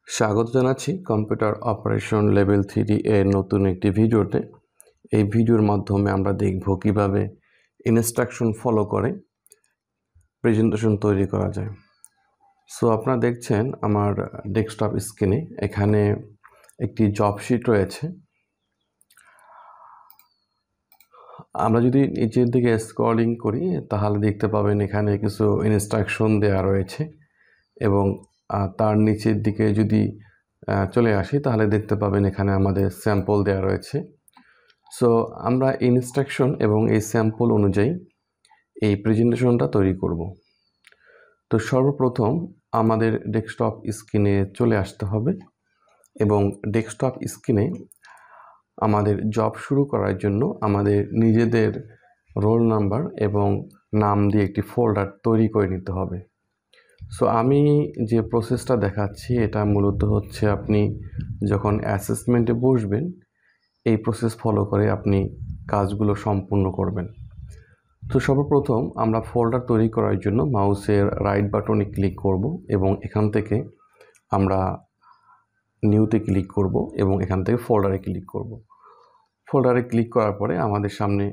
স্বাগত জানাচ্ছি computer operation level 3 এর নতুন একটি ভিডিওতে। এই ভিডিওর মাধ্যমে আমরা দেখব কিভাবে ইনস্ট্রাকশন ফলো করে প্রেজেন্টেশন তৈরি করা যায়। সো আপনারা দেখছেন আমার ডেস্কটপ স্ক্রিনে এখানে একটি জব শিট রয়েছে। আমরা যদি নিচের দিকে স্ক্রলিং করি তাহলে দেখতে পাবেন এখানে কিছু ইনস্ট্রাকশন দেওয়া রয়েছে এবং তার নিচের দিকে যদি চলে আসি তাহলে দেখতে পাবেন এখানে আমাদের স্যাম্পল দেওয়া রয়েছে। সো আমরা ইনস্ট্রাকশন এবং এই স্যাম্পল অনুযায়ী এই প্রেজেন্টেশনটা তৈরি করব। তো সর্বপ্রথম আমাদের ডেস্কটপ স্ক্রিনে চলে আসতে হবে এবং ডেস্কটপ স্ক্রিনে আমাদের জব শুরু করার জন্য আমাদের নিজেদের রোল নাম্বার এবং নাম দিয়ে একটি ফোল্ডার তৈরি করে নিতে হবে। সো আমি যে প্রসেসটা দেখাচ্ছি এটা মূলত হচ্ছে আপনি যখন অ্যাসেসমেন্টে বসবেন এই প্রসেস ফলো করে আপনি কাজগুলো সম্পূর্ণ করবেন। তো সর্বপ্রথম আমরা ফোল্ডার তৈরি করার জন্য মাউসের রাইট বাটনে ক্লিক করব এবং এখান থেকে আমরা নিউতে ক্লিক করব এবং এখান থেকে ফোল্ডারে ক্লিক করব। ফোল্ডারে ক্লিক করার পরে আমাদের সামনে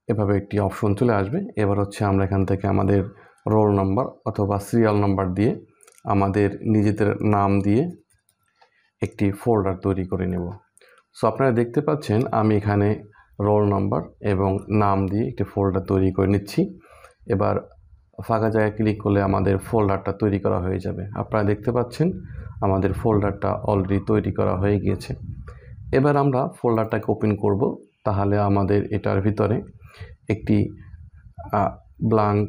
এভাবে একটি অপশন চলে আসবে। এবার হচ্ছে আমরা এখান থেকে আমাদের রোল নাম্বার অথবা সিরিয়াল নাম্বার দিয়ে আমাদের নিজেদের নাম দিয়ে একটি ফোল্ডার তৈরি করে নেব। সো আপনারা দেখতে পাচ্ছেন আমি এখানে রোল নাম্বার এবং নাম দিয়ে একটি ফোল্ডার তৈরি করে নিচ্ছি। এবার ফাঁকা জায়গায় ক্লিক করলে আমাদের ফোল্ডারটা তৈরি করা হয়ে যাবে। আপনারা দেখতে পাচ্ছেন আমাদের ফোল্ডারটা অলরেডি তৈরি করা হয়ে গিয়েছে। এবার আমরা ফোল্ডারটাকে ওপেন করব। তাহলে আমাদের এটার ভিতরে একটি ব্ল্যাঙ্ক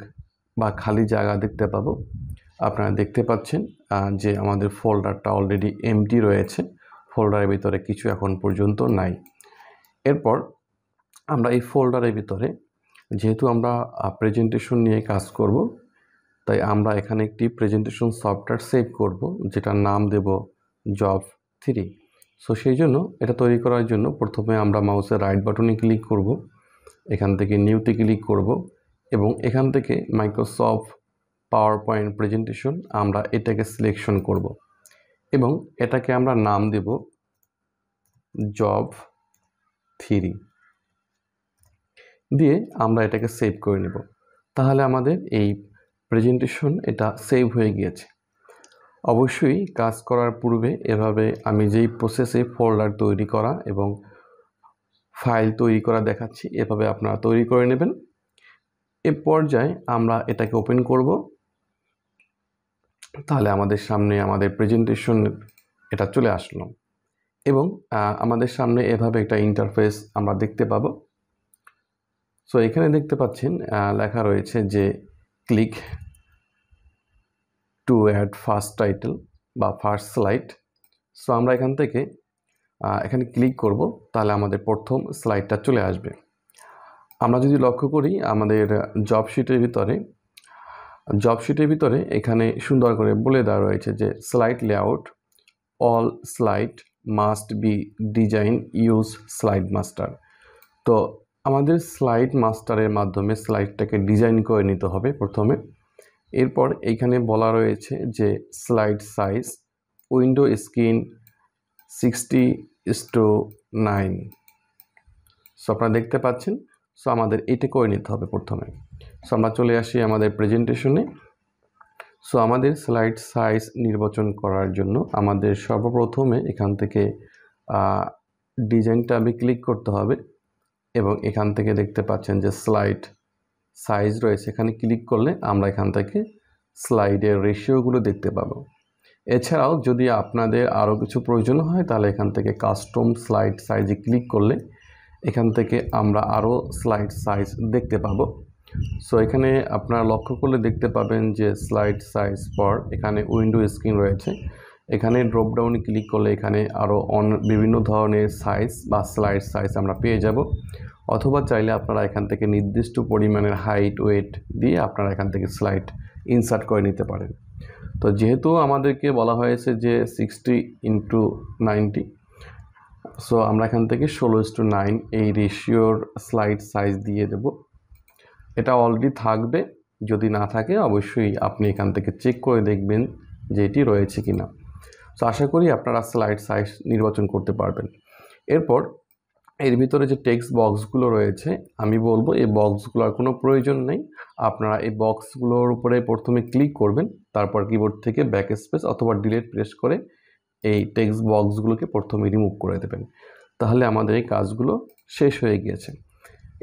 বা খালি জায়গা দেখতে পাবো। আপনারা দেখতে পাচ্ছেন যে আমাদের ফোল্ডারটা অলরেডি এমটি রয়েছে, ফোল্ডারের ভিতরে কিছু এখন পর্যন্ত নাই। এরপর আমরা এই ফোল্ডারের ভিতরে যেহেতু আমরা প্রেজেন্টেশন নিয়ে কাজ করব, তাই আমরা এখানে একটি প্রেজেন্টেশন সফটওয়্যার সেভ করব যেটার নাম দেব জব 3। সো সেই জন্য এটা তৈরি করার জন্য প্রথমে আমরা মাউসের রাইট বাটনে ক্লিক করব, এখান থেকে নিউতে ক্লিক করব এবং এখান থেকে মাইক্রোসফট পাওয়ার পয়েন্ট প্রেজেন্টেশন আমরা এটাকে সিলেকশন করব এবং এটাকে আমরা নাম দেব জব 3 দিয়ে আমরা এটাকে সেভ করে নেব। তাহলে আমাদের এই প্রেজেন্টেশন এটা সেভ হয়ে গিয়েছে। অবশ্যই কাজ করার পূর্বে এভাবে আমি যেই প্রসেসে ফোল্ডার তৈরি করা এবং ফাইল তৈরি করা দেখাচ্ছি এভাবে আপনারা তৈরি করে নেবেন। এ পর্যায়ে আমরা এটাকে ওপেন করব। তাহলে আমাদের সামনে আমাদের প্রেজেন্টেশন এটা চলে আসলো এবং আমাদের সামনে এভাবে একটা ইন্টারফেস আমরা দেখতে পাবো। সো এখানে দেখতে পাচ্ছেন লেখা রয়েছে যে click to add first title বা ফার্স্ট স্লাইড। সো আমরা এখান থেকে এখানে ক্লিক করব, তাহলে আমাদের প্রথম স্লাইডটা চলে আসবে। আমরা যদি লক্ষ্য করি আমাদের জব শিটের ভিতরে এখানে সুন্দর করে বলে দেওয়া রয়েছে যে slide layout all slide must be design use slide master. তো আমাদের স্লাইড মাস্টারের মাধ্যমে স্লাইডটাকে ডিজাইন করে নিতে হবে প্রথমে। এরপর এইখানে বলা রয়েছে যে slide size window screen 60:9। So আপনারা দেখতে পাচ্ছেন। সো আমাদের এটা করে নিতে হবে প্রথমে। সো আমরা চলে আসি আমাদের প্রেজেন্টেশনে। সো আমাদের স্লাইড সাইজ নির্বাচন করার জন্য আমাদের সর্বপ্রথমে এখান থেকে ডিজাইন ট্যাবে ক্লিক করতে হবে এবং এখান থেকে দেখতে পাচ্ছেন যে স্লাইড সাইজ রয়েছে, এখানে ক্লিক করলে আমরা এখান থেকে স্লাইডের রেশিওগুলো দেখতে পাবো। এছাড়াও যদি আপনাদের আরও কিছু প্রয়োজন হয় তাহলে এখান থেকে কাস্টম স্লাইড সাইজে ক্লিক করলে এখান থেকে আমরা আরও স্লাইড সাইজ দেখতে পাবো। সো এখানে আপনারা লক্ষ্য করলে দেখতে পাবেন যে স্লাইড সাইজ পর এখানে উইন্ডো স্ক্রিন রয়েছে, এখানে ড্রপডাউনে ক্লিক করলে এখানে আরও বিভিন্ন ধরনের সাইজ বা স্লাইড সাইজ আমরা পেয়ে যাব। অথবা চাইলে আপনারা এখান থেকে নির্দিষ্ট পরিমাণের হাইট ওয়েট দিয়ে আপনারা এখান থেকে স্লাইড ইনসার্ট করে নিতে পারেন। তো যেহেতু আমাদেরকে বলা হয়েছে যে 60:90, সো আমরা এখান থেকে 16:9 এই রেশিওর স্লাইড সাইজ দিয়ে দেব। এটা অলরেডি থাকবে, যদি না থাকে অবশ্যই আপনি এখান থেকে চেক করে দেখবেন যে এটি রয়েছে কিনা। সো আশা করি আপনারা স্লাইড সাইজ নির্বাচন করতে পারবেন। এরপর এর ভিতরে যে টেক্সট বক্সগুলো রয়েছে, আমি বলবো এই বক্সগুলোর কোনো প্রয়োজন নেই। আপনারা এই বক্সগুলোর উপরে প্রথমে ক্লিক করবেন, তারপর কিবোর্ড থেকে ব্যাক স্পেস অথবা ডিলিট প্রেস করে এই টেক্সট বক্সগুলোকে প্রথমে রিমুভ করে দেবেন। তাহলে আমাদের এই কাজগুলো শেষ হয়ে গিয়েছে।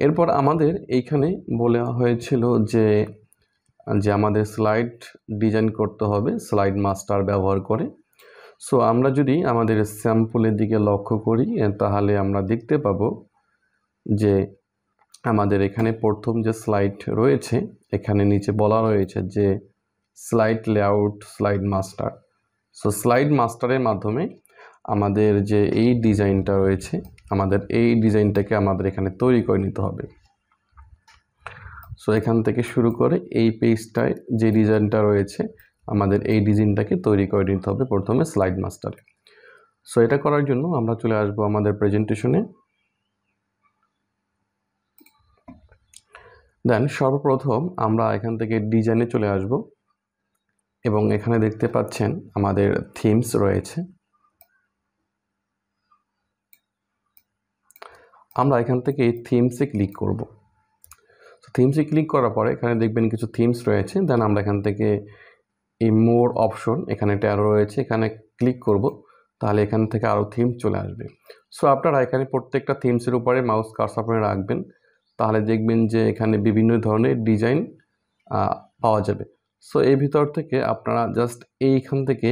এরপর আমাদের এইখানে বলা হয়েছিল যে আমাদের স্লাইড ডিজাইন করতে হবে স্লাইড মাস্টার ব্যবহার করে। সো আমরা যদি আমাদের স্যাম্পলের দিকে লক্ষ্য করি তাহলে আমরা দেখতে পাবো যে আমাদের এখানে প্রথম যে স্লাইড রয়েছে, এখানে নিচে বলা রয়েছে যে slide layout slide master. So slide মাস্টারের মাধ্যমে আমাদের যে এই ডিজাইনটা রয়েছে, আমাদের এই ডিজাইনটাকে আমাদের এখানে তৈরি করে নিতে হবে। সো এখান থেকে শুরু করে এই পেজটায় যে ডিজাইনটা রয়েছে, আমাদের এই ডিজাইনটাকে তৈরি করে নিতে হবে প্রথমে স্লাইড মাস্টারে। সো এটা করার জন্য আমরা চলে আসব আমাদের প্রেজেন্টেশনে। দেন সর্বপ্রথম আমরা এখান থেকে ডিজাইনে চলে আসব এবং এখানে দেখতে পাচ্ছেন আমাদের থিমস রয়েছে। আমরা এখান থেকে এই থিমসে ক্লিক করব। থিমসে ক্লিক করার পরে এখানে দেখবেন কিছু থিমস রয়েছে। দেন আমরা এখান থেকে এই মোর অপশন, এখানে একটা অ্যারো রয়েছে, এখানে ক্লিক করব, তাহলে এখান থেকে আরও থিমস চলে আসবে। সো আপনারা এখানে প্রত্যেকটা থিমসের উপরে মাউস কার্সর করে রাখবেন, তাহলে দেখবেন যে এখানে বিভিন্ন ধরনের ডিজাইন পাওয়া যাবে। সো এই ভিতর থেকে আপনারা জাস্ট এইখান থেকে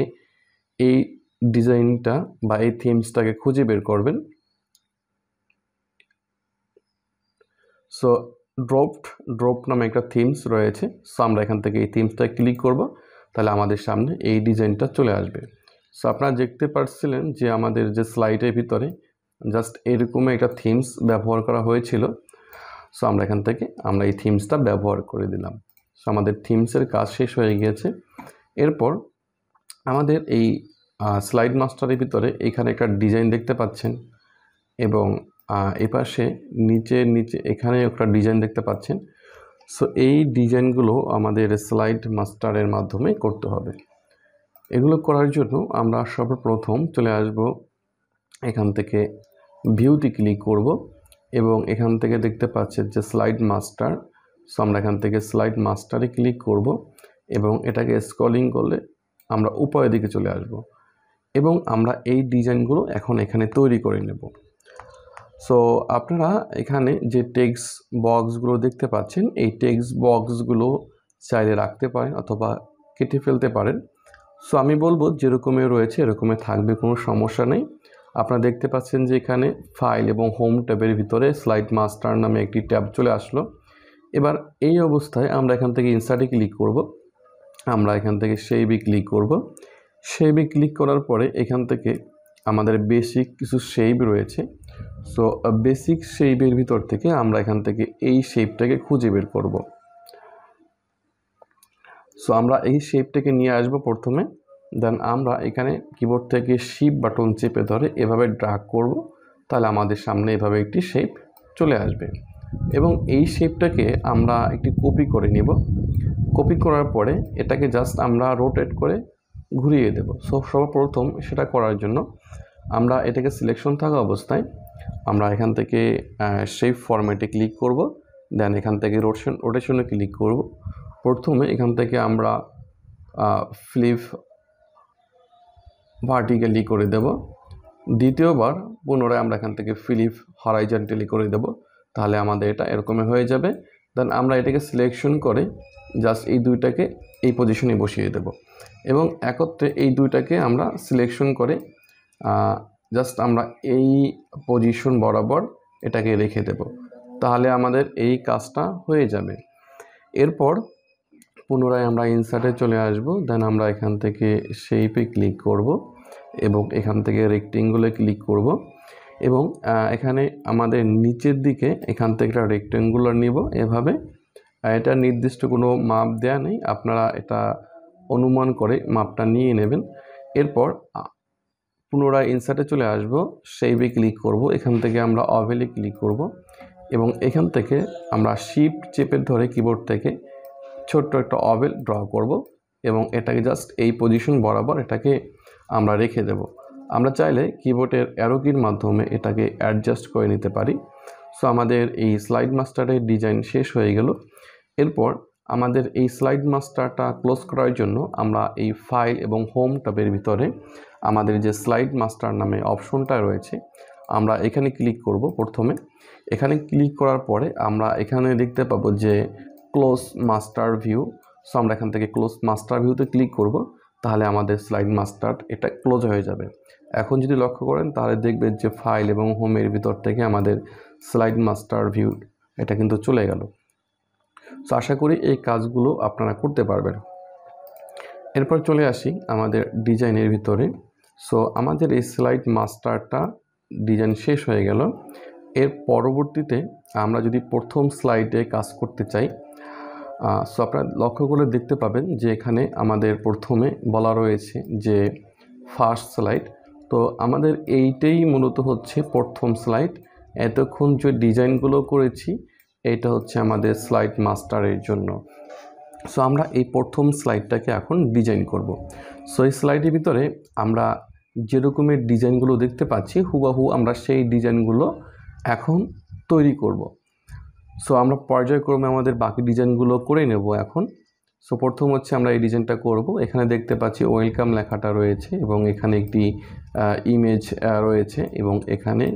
এই ডিজাইনটা বা এই থিমসটাকে খুঁজে বের করবেন। সো ড্রপ নামে একটা থিমস রয়েছে। সো আমরা এখান থেকে এই থিমসটা ক্লিক করব, তাহলে আমাদের সামনে এই ডিজাইনটা চলে আসবে। সো আপনারা দেখতে পাচ্ছিলেন যে আমাদের যে স্লাইডের ভিতরে জাস্ট এরকম একটা থিমস ব্যবহার করা হয়েছিল। সো আমরা এখান থেকে আমরা এই থিমসটা ব্যবহার করে দিলাম। সো আমাদের থিমসের কাজ শেষ হয়ে গিয়েছে। এরপর আমাদের এই স্লাইড মাস্টারের ভিতরে এখানে একটা ডিজাইন দেখতে পাচ্ছেন এবং এপাশে নিচে এখানে একটা ডিজাইন দেখতে পাচ্ছেন। সো এই ডিজাইনগুলো আমাদের স্লাইড মাস্টারের মাধ্যমে করতে হবে। এগুলো করার জন্য আমরা সর্বপ্রথম চলে আসব এখান থেকে ভিউতে ক্লিক করব এবং এখান থেকে দেখতে পাচ্ছেন যে স্লাইড মাস্টার। সো আমরা এখান থেকে স্লাইড মাস্টারে ক্লিক করব এবং এটাকে স্ক্রলিং করলে আমরা উপরের দিকে চলে আসব এবং আমরা এই ডিজাইনগুলো এখন এখানে তৈরি করে নেব। সো আপনারা এখানে যে টেক্সট বক্সগুলো দেখতে পাচ্ছেন, এই টেক্সট বক্সগুলো চাইলে রাখতে পারেন অথবা কেটে ফেলতে পারেন। সো আমি বলবো যেরকমের রয়েছে এরকমই থাকবে, কোনো সমস্যা নেই। আপনারা দেখতে পাচ্ছেন যে এখানে ফাইল এবং হোম ট্যাবের ভিতরে স্লাইড মাস্টার নামে একটি ট্যাব চলে আসলো। এবার এই অবস্থায় আমরা এখান থেকে ইনসার্টে ক্লিক করব, আমরা এখান থেকে শেপে ক্লিক করব। শেপে ক্লিক করার পরে এখান থেকে আমাদের বেসিক কিছু শেপ রয়েছে। সো বেসিক শেপের ভিতর থেকে আমরা এখান থেকে এই শেপটাকে খুঁজে বের করব। সো আমরা এই শেপটাকে নিয়ে আসব প্রথমে। দেন আমরা এখানে কিবোর্ড থেকে শিফট বাটন চেপে ধরে এভাবে ড্র্যাগ করব, তাহলে আমাদের সামনে এভাবে একটি শেপ চলে আসবে এবং এই শেপটাকে আমরা একটি কপি করে নেব। কপি করার পরে এটাকে জাস্ট আমরা রোটেট করে ঘুরিয়ে দেব। সো সর্বপ্রথম সেটা করার জন্য আমরা এটাকে সিলেকশন থাকা অবস্থায় আমরা এখান থেকে শেপ ফরম্যাটে ক্লিক করব। দেন এখান থেকে রোটেশনে ক্লিক করব। প্রথমে এখান থেকে আমরা ফ্লিপ ভার্টিক্যালি করে দেব। দ্বিতীয়বার পুনরায় আমরা এখান থেকে ফ্লিপ হরাইজন্টালি করে দেব, তাহলে আমাদের এটা এরকমই হয়ে যাবে। দেন আমরা এটাকে সিলেকশন করে জাস্ট এই দুইটাকে এই পজিশনে বসিয়ে দেব এবং একত্রে এই দুইটাকে আমরা সিলেকশন করে জাস্ট আমরা এই পজিশন বরাবর এটাকে রেখে দেব, তাহলে আমাদের এই কাজটা হয়ে যাবে। এরপর পুনরায় আমরা ইনসার্টে চলে আসব। দেন আমরা এখান থেকে শেপে ক্লিক করব এবং এখান থেকে রেক্টেঙ্গুলে ক্লিক করব এবং এখানে আমাদের নিচের দিকে এখান থেকে একটা রেক্টেঙ্গুলার নিব এভাবে। এটা নির্দিষ্ট কোনো মাপ দেয়া নেই, আপনারা এটা অনুমান করে মাপটা নিয়ে নেবেন। এরপর পুনরায় ইনসার্টে চলে আসব, শেপে ক্লিক করব, এখান থেকে আমরা ওভেলে ক্লিক করব এবং এখান থেকে আমরা শিফট চেপে ধরে কিবোর্ড থেকে ছোট্ট একটা ওভেল ড্র করব এবং এটাকে জাস্ট এই পজিশন বরাবর এটাকে আমরা রেখে দেব। আমরা চাইলে কিবোর্ডের অ্যারো কির মাধ্যমে এটাকে অ্যাডজাস্ট করে নিতে পারি। সো আমাদের এই স্লাইড মাস্টারের ডিজাইন শেষ হয়ে গেল। এরপর আমাদের এই স্লাইড মাস্টারটা ক্লোজ করার জন্য আমরা এই ফাইল এবং হোম ট্যাবের ভিতরে আমাদের যে স্লাইড মাস্টার নামে অপশনটা রয়েছে আমরা এখানে ক্লিক করব। প্রথমে এখানে ক্লিক করার পরে আমরা এখানে দেখতে পাবো যে ক্লোজ মাস্টার ভিউ। সো আমরা এখান থেকে ক্লোজ মাস্টার ভিউতে ক্লিক করব, তাহলে আমাদের স্লাইড মাস্টার এটা ক্লোজ হয়ে যাবে। এখন যদি লক্ষ্য করেন তাহলে দেখবেন যে ফাইল এবং হোমের ভিতর থেকে আমাদের স্লাইড মাস্টার ভিউ এটা কিন্তু চলে গেল। সো আশা করি এই কাজগুলো আপনারা করতে পারবেন। এরপর চলে আসি আমাদের ডিজাইনের ভিতরে। সো আমাদের এই স্লাইড মাস্টারটা ডিজাইন শেষ হয়ে গেল। এর পরবর্তীতে আমরা যদি প্রথম স্লাইডে কাজ করতে চাই, সো আপনারা লক্ষ্য করে দেখতে পাবেন যে এখানে আমাদের প্রথমে বলা রয়েছে যে ফার্স্ট স্লাইড। তো আমাদের এইটাই মূলত হচ্ছে প্রথম স্লাইড। এতক্ষণ যে ডিজাইনগুলো করেছি এটা হচ্ছে আমাদের স্লাইড মাস্টারের জন্য। সো আমরা এই প্রথম স্লাইডটাকে এখন ডিজাইন করব। সো এই স্লাইডের ভিতরে আমরা যে রকমের ডিজাইনগুলো দেখতে পাচ্ছি হুবহু আমরা সেই ডিজাইনগুলো এখন তৈরি করব। সো আমরা পর্যায়ক্রমে আমাদের বাকি ডিজাইনগুলো করে নেব এখন। সো প্রথম হচ্ছে আমরা এই ডিজাইনটা করব। এখানে দেখতে পাচ্ছি ওয়েলকাম লেখাটা রয়েছে এবং এখানে একটি ইমেজ রয়েছে এবং এখানে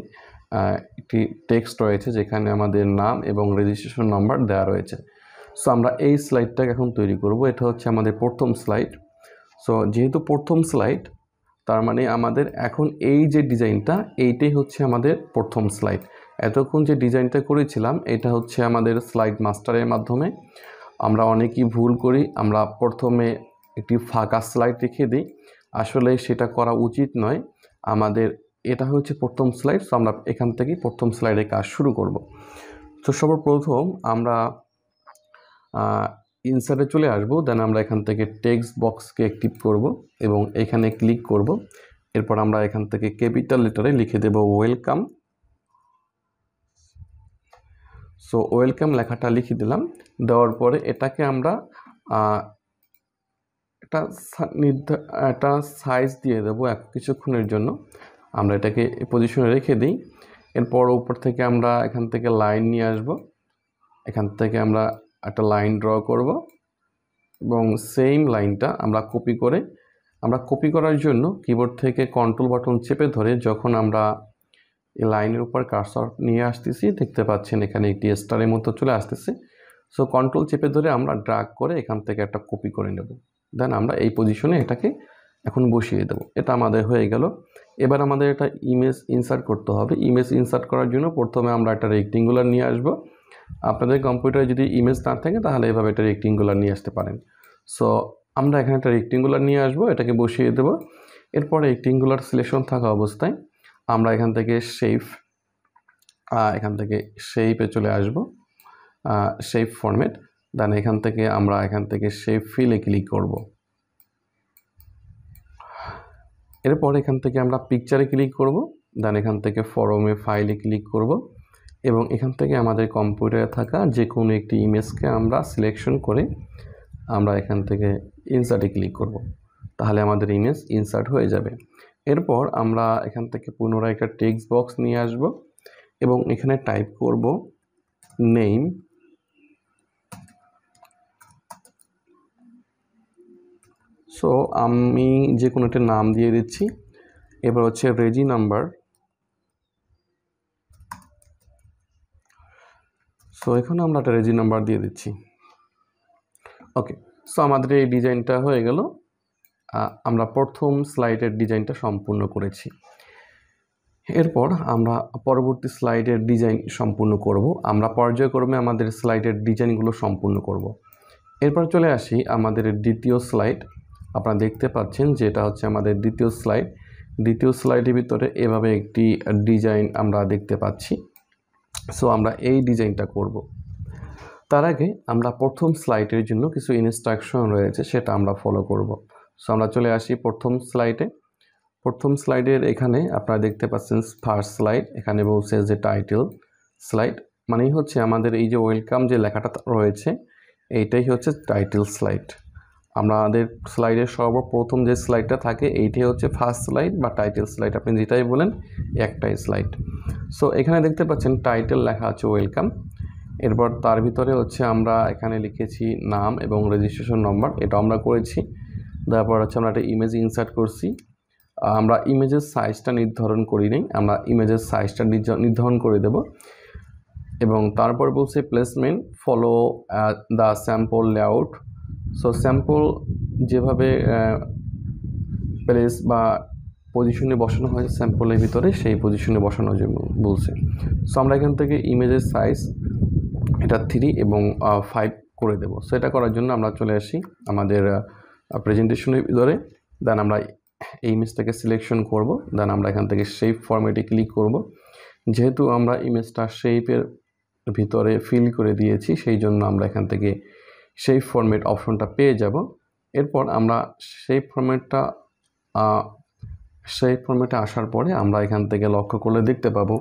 একটি টেক্সট রয়েছে যেখানে আমাদের নাম এবং রেজিস্ট্রেশন নাম্বার দেওয়া রয়েছে। সো আমরা এই স্লাইডটাকে এখন তৈরি করব। এটা হচ্ছে আমাদের প্রথম স্লাইড। সো যেহেতু প্রথম স্লাইড তার মানে আমাদের এখন এই যে ডিজাইনটা এইটাই হচ্ছে আমাদের প্রথম স্লাইড। এতক্ষণ যে ডিজাইনটা করেছিলাম এটা হচ্ছে আমাদের স্লাইড মাস্টারের মাধ্যমে। আমরা অনেকেই ভুল করি, আমরা প্রথমে একটি ফাঁকা স্লাইড রেখে দিই, আসলে সেটা করা উচিত নয়। আমাদের এটা হচ্ছে প্রথম স্লাইড। সো আমরা এখান থেকেই প্রথম স্লাইডে কাজ শুরু করব। তো সর্বপ্রথম আমরা ইনসার্টে চলে আসব, দেন আমরা এখান থেকে টেক্সট বক্সকে অ্যাক্টিভ করব এবং এখানে ক্লিক করব। এরপর আমরা এখান থেকে ক্যাপিটাল লেটারে লিখে দেব ওয়েলকাম। সো ওয়েলকাম লেখাটা লিখে দিলাম। দেওয়ার পরে এটাকে আমরা একটা সাইজ দিয়ে দেবো কিছুক্ষণের জন্য। আমরা এটাকে পজিশনে রেখে দিই। এরপর উপর থেকে আমরা এখান থেকে লাইন নিয়ে আসব। এখান থেকে আমরা একটা লাইন ড্র করব এবং সেম লাইনটা আমরা কপি করার জন্য কিবোর্ড থেকে কন্ট্রোল বাটন চেপে ধরে যখন আমরা এই লাইনের উপর কার্সর নিয়ে আসতেছি দেখতে পাচ্ছেন এখানে একটি স্টারের মতো চলে আসতেছে। সো কন্ট্রোল চেপে ধরে আমরা ড্র্যাগ করে এখান থেকে একটা কপি করে নেব। দেন আমরা এই পজিশনে এটাকে এখন বসিয়ে দেব। এটা আমাদের হয়ে গেল। এবার আমাদের এটা ইমেজ ইনসার্ট করতে হবে। ইমেজ ইনসার্ট করার জন্য প্রথমে আমরা একটা রেক্টেঙ্গুলার নিয়ে আসব। আপনাদের কম্পিউটারে যদি ইমেজ না থাকে তাহলে এভাবে একটা রেক্টেঙ্গুলার নিয়ে আসতে পারেন। সো আমরা এখানে একটা রেক্টেঙ্গুলার নিয়ে আসব, এটাকে বসিয়ে দেব। এরপর রেক্টেঙ্গুলার সিলেকশন থাকা অবস্থায় আমরা এখান থেকে শেপে চলে আসব, শেপ ফরম্যাট। দেন এখান থেকে শেপ ফিলে ক্লিক করব। এরপর এখান থেকে আমরা পিকচারে ক্লিক করব। দেন এখান থেকে ফরমে ফাইলে ক্লিক করব এবং এখান থেকে আমাদের কম্পিউটারে থাকা যে কোনো একটি ইমেজকে আমরা সিলেকশন করে আমরা এখান থেকে ইনসার্টে ক্লিক করব। তাহলে আমাদের ইমেজ ইনসার্ট হয়ে যাবে। এরপর আমরা এখান থেকে পুনরায় একটা টেক্সট বক্স নিয়ে আসব এবং এখানে টাইপ করব নেম। সো আমি যে কোনো একটা নাম দিয়ে দিচ্ছি। এবার হচ্ছে রেজি নাম্বার। সো এখানে আমরা একটা রেজি নাম্বার দিয়ে দিচ্ছি। ওকে, সো আমাদের এই ডিজাইনটা হয়ে গেল। আমরা প্রথম স্লাইডের ডিজাইনটা সম্পূর্ণ করেছি। এরপর আমরা পরবর্তী স্লাইডের ডিজাইন সম্পূর্ণ করব। আমরা পর্যায়ক্রমে আমাদের স্লাইডের ডিজাইনগুলো সম্পূর্ণ করব। এরপর চলে আসি আমাদের দ্বিতীয় স্লাইড। আপনারা দেখতে পাচ্ছেন যে এটা হচ্ছে আমাদের দ্বিতীয় স্লাইড। দ্বিতীয় স্লাইডের ভিতরে এভাবে একটি ডিজাইন আমরা দেখতে পাচ্ছি। সো আমরা এই ডিজাইনটা করব। তার আগে আমরা প্রথম স্লাইডের জন্য কিছু ইনস্ট্রাকশন রয়েছে সেটা আমরা ফলো করব। সো আমরা চলে আসি প্রথম স্লাইডে। প্রথম স্লাইডের এখানে আপনারা দেখতে পাচ্ছেন ফার্স্ট স্লাইড, এখানে বলছে যে টাইটেল স্লাইড, মানেই হচ্ছে আমাদের এই যে ওয়েলকাম যে লেখাটা রয়েছে এইটাই হচ্ছে টাইটেল স্লাইড। আমাদের স্লাইডের সর্বপ্রথম যে স্লাইডটা থাকে এইটাই হচ্ছে ফার্স্ট স্লাইড বা টাইটেল স্লাইড, আপনি যেটাই বলেন একটাই স্লাইড। সো এখানে দেখতে পাচ্ছেন টাইটেল লেখা আছে ওয়েলকাম, এরপর তার ভিতরে হচ্ছে আমরা এখানে লিখেছি নাম এবং রেজিস্ট্রেশন নম্বর, এটা আমরা করেছি। তারপর হচ্ছে আমরা একটা ইমেজ ইনসার্ট করছি। আমরা ইমেজের সাইজটা নির্ধারণ করি নাই, আমরা ইমেজের সাইজটা নির্ধারণ করে দেব। এবং তারপর বলছে placement follow the sample layout. So sample যেভাবে প্লেস বা পজিশনে বসানো হয় স্যাম্পলের ভিতরে, সেই পজিশনে বসানোর জন্য বলছে। সো আমরা এখান থেকে ইমেজের সাইজ এটা 3 এবং 5 করে দেব। সো এটা করার জন্য আমরা চলে আসি আমাদের প্রেজেন্টেশনের ভিতরে, দেন আমরা এই ইমেজটাকে সিলেকশন করব, দেন আমরা এখান থেকে শেপ ফরম্যাটে ক্লিক করব। যেহেতু আমরা ইমেজটা শেপের ভিতরে ফিল করে দিয়েছি, সেই জন্য আমরা এখান থেকে শেপ ফরম্যাট অপশনটা পেয়ে যাব। এরপর আমরা শেপ ফরম্যাটে আসার পরে আমরা এখান থেকে লক্ষ্য করলে দেখতে পাবো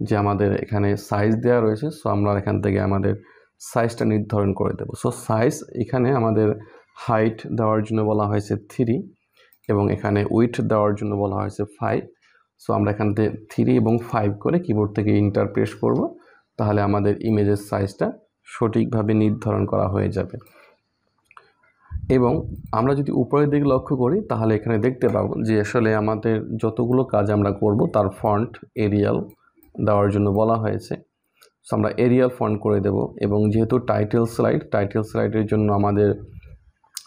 যে আমাদের এখানে সাইজ দেওয়া রয়েছে। সো আমরা এখান থেকে আমাদের সাইজটা নির্ধারণ করে দেব। সো সাইজ এখানে আমাদের হাইট দেওয়ার জন্য বলা হয়েছে 3 এবং এখানে উইডথ দেওয়ার জন্য বলা হয়েছে 5। সো আমরা এখান থেকে 3 এবং 5 করে কিবোর্ড থেকে এন্টার প্রেস করব, তাহলে আমাদের ইমেজের সাইজটা সঠিকভাবে নির্ধারণ করা হয়ে যাবে। এবং আমরা যদি উপরের দিকে লক্ষ্য করি তাহলে এখানে দেখতে পাবো যে আসলে আমাদের যতগুলো কাজ আমরা করব তার ফন্ট এরিয়াল দেওয়ার জন্য বলা হয়েছে। সো আমরা এরিয়াল ফন্ট করে দেব। এবং যেহেতু টাইটেল স্লাইডের জন্য আমাদের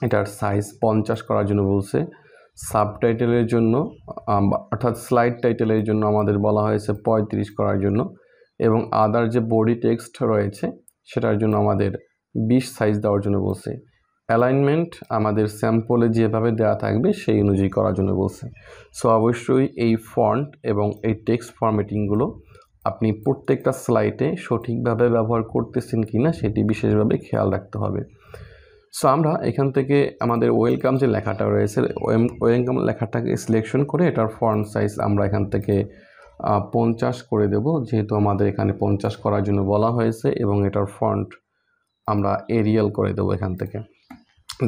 এটার সাইজ 50 করার জন্য বলছে। সাবটাইটেলের জন্য অর্থাৎ স্লাইড টাইটেলের জন্য আমাদের বলা হয়েছে 35 করার জন্য, এবং আদার যে বডি টেক্সট রয়েছে সেটার জন্য আমাদের 20 সাইজ দেওয়ার জন্য বলছে। অ্যালাইনমেন্ট আমাদের স্যাম্পলে যেভাবে দেওয়া থাকবে সেই অনুযায়ী করার জন্য বলছে। সো অবশ্যই এই ফন্ট এবং এই টেক্সট ফরম্যাটিংগুলো আপনি প্রত্যেকটা স্লাইডে সঠিকভাবে ব্যবহার করতেছেন কিনা সেটি বিশেষভাবে খেয়াল রাখতে হবে। সো আমরা এখান থেকে আমাদের ওয়েলকাম যে লেখাটা রয়েছে ওয়েলকাম লেখাটাকে সিলেকশন করে এটার ফন্ট সাইজ আমরা এখান থেকে 50 করে দেব, যেহেতু আমাদের এখানে 50 করার জন্য বলা হয়েছে। এবং এটার ফন্ট আমরা এরিয়াল করে দেব এখান থেকে।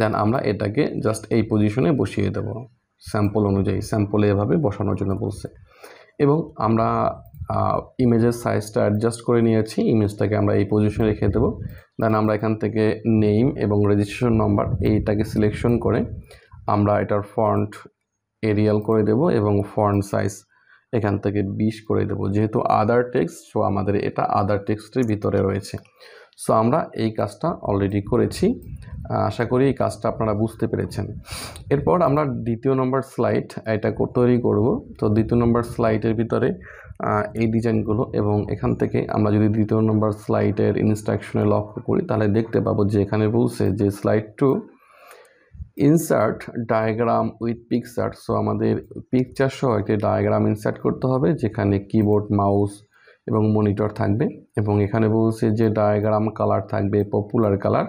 দেন আমরা এটাকে জাস্ট এই পজিশনে বসিয়ে দেব স্যাম্পল অনুযায়ী, স্যাম্পলে এভাবে বসানোর জন্য বলছে। এবং আমরা ইমেজের সাইজটা অ্যাডজাস্ট করে নিয়েছি, ইমেজটাকে আমরা এই পজিশনে রেখে দেবো। দেন আমরা এখান থেকে নেম এবং রেজিস্ট্রেশন নাম্বার এইটাকে সিলেকশন করে আমরা এটার ফন্ট এরিয়াল করে দেব এবং ফন্ট সাইজ এখান থেকে 20 করে দেব। যেহেতু আদার টেক্সট, সো আমাদের এটা আদার টেক্সটের ভিতরে রয়েছে। সো আমরা এই কাজটা অলরেডি করেছি, আশা করি এই কাজটা আপনারা বুঝতে পেরেছেন। এরপর আমরা দ্বিতীয় নম্বর স্লাইড এটা তৈরি করব। তো দ্বিতীয় নম্বর স্লাইডের ভিতরে এই ডিজাইনগুলো, এবং এখান থেকে আমরা যদি দ্বিতীয় নম্বর স্লাইডের ইনস্ট্রাকশনে লক্ষ্য করি তাহলে দেখতে পাবো যে এখানে বলছে যে slide 2 insert diagram with picture. So আমাদের পিকচার সহ একটি ডায়াগ্রাম ইনসার্ট করতে হবে যেখানে কিবোর্ড, মাউস এবং মনিটর থাকবে। এবং এখানে বলছে যে ডায়াগ্রাম কালার থাকবে পপুলার কালার,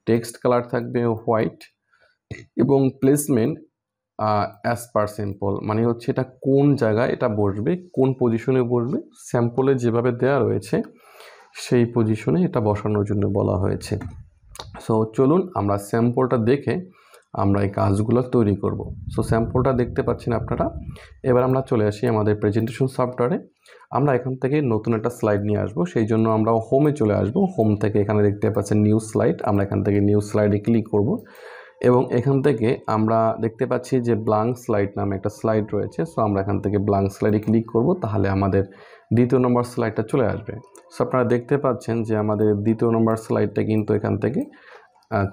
টেক্সট কালার থাকবে হোয়াইট, এবং প্লেসমেন্ট অ্যাজ পার স্যাম্পল, মানে হচ্ছে এটা কোন জায়গায় এটা বসবে, কোন পজিশনে বসবে, স্যাম্পলে যেভাবে দেওয়া রয়েছে সেই পজিশনে এটা বসানোর জন্য বলা হয়েছে। সো চলুন আমরা স্যাম্পলটা দেখে আমরা এই কাজগুলো তৈরি করব। সো স্যাম্পলটা দেখতে পাচ্ছেন আপনারা। এবার আমরা চলে আসি আমাদের প্রেজেন্টেশন সফটওয়্যারে। আমরা এখান থেকে নতুন একটা স্লাইড নিয়ে আসবো, সেই জন্য আমরা হোমে চলে আসবো। হোম থেকে এখানে দেখতে পাচ্ছেন নিউ স্লাইড, আমরা এখান থেকে নিউ স্লাইডে ক্লিক করব। এবং এখান থেকে আমরা দেখতে পাচ্ছি যে ব্ল্যাঙ্ক স্লাইড নামে একটা স্লাইড রয়েছে। সো আমরা এখান থেকে ব্ল্যাঙ্ক স্লাইডে ক্লিক করব, তাহলে আমাদের দ্বিতীয় নম্বর স্লাইডটা চলে আসবে। সো আপনারা দেখতে পাচ্ছেন যে আমাদের দ্বিতীয় নম্বর স্লাইডটা কিন্তু এখান থেকে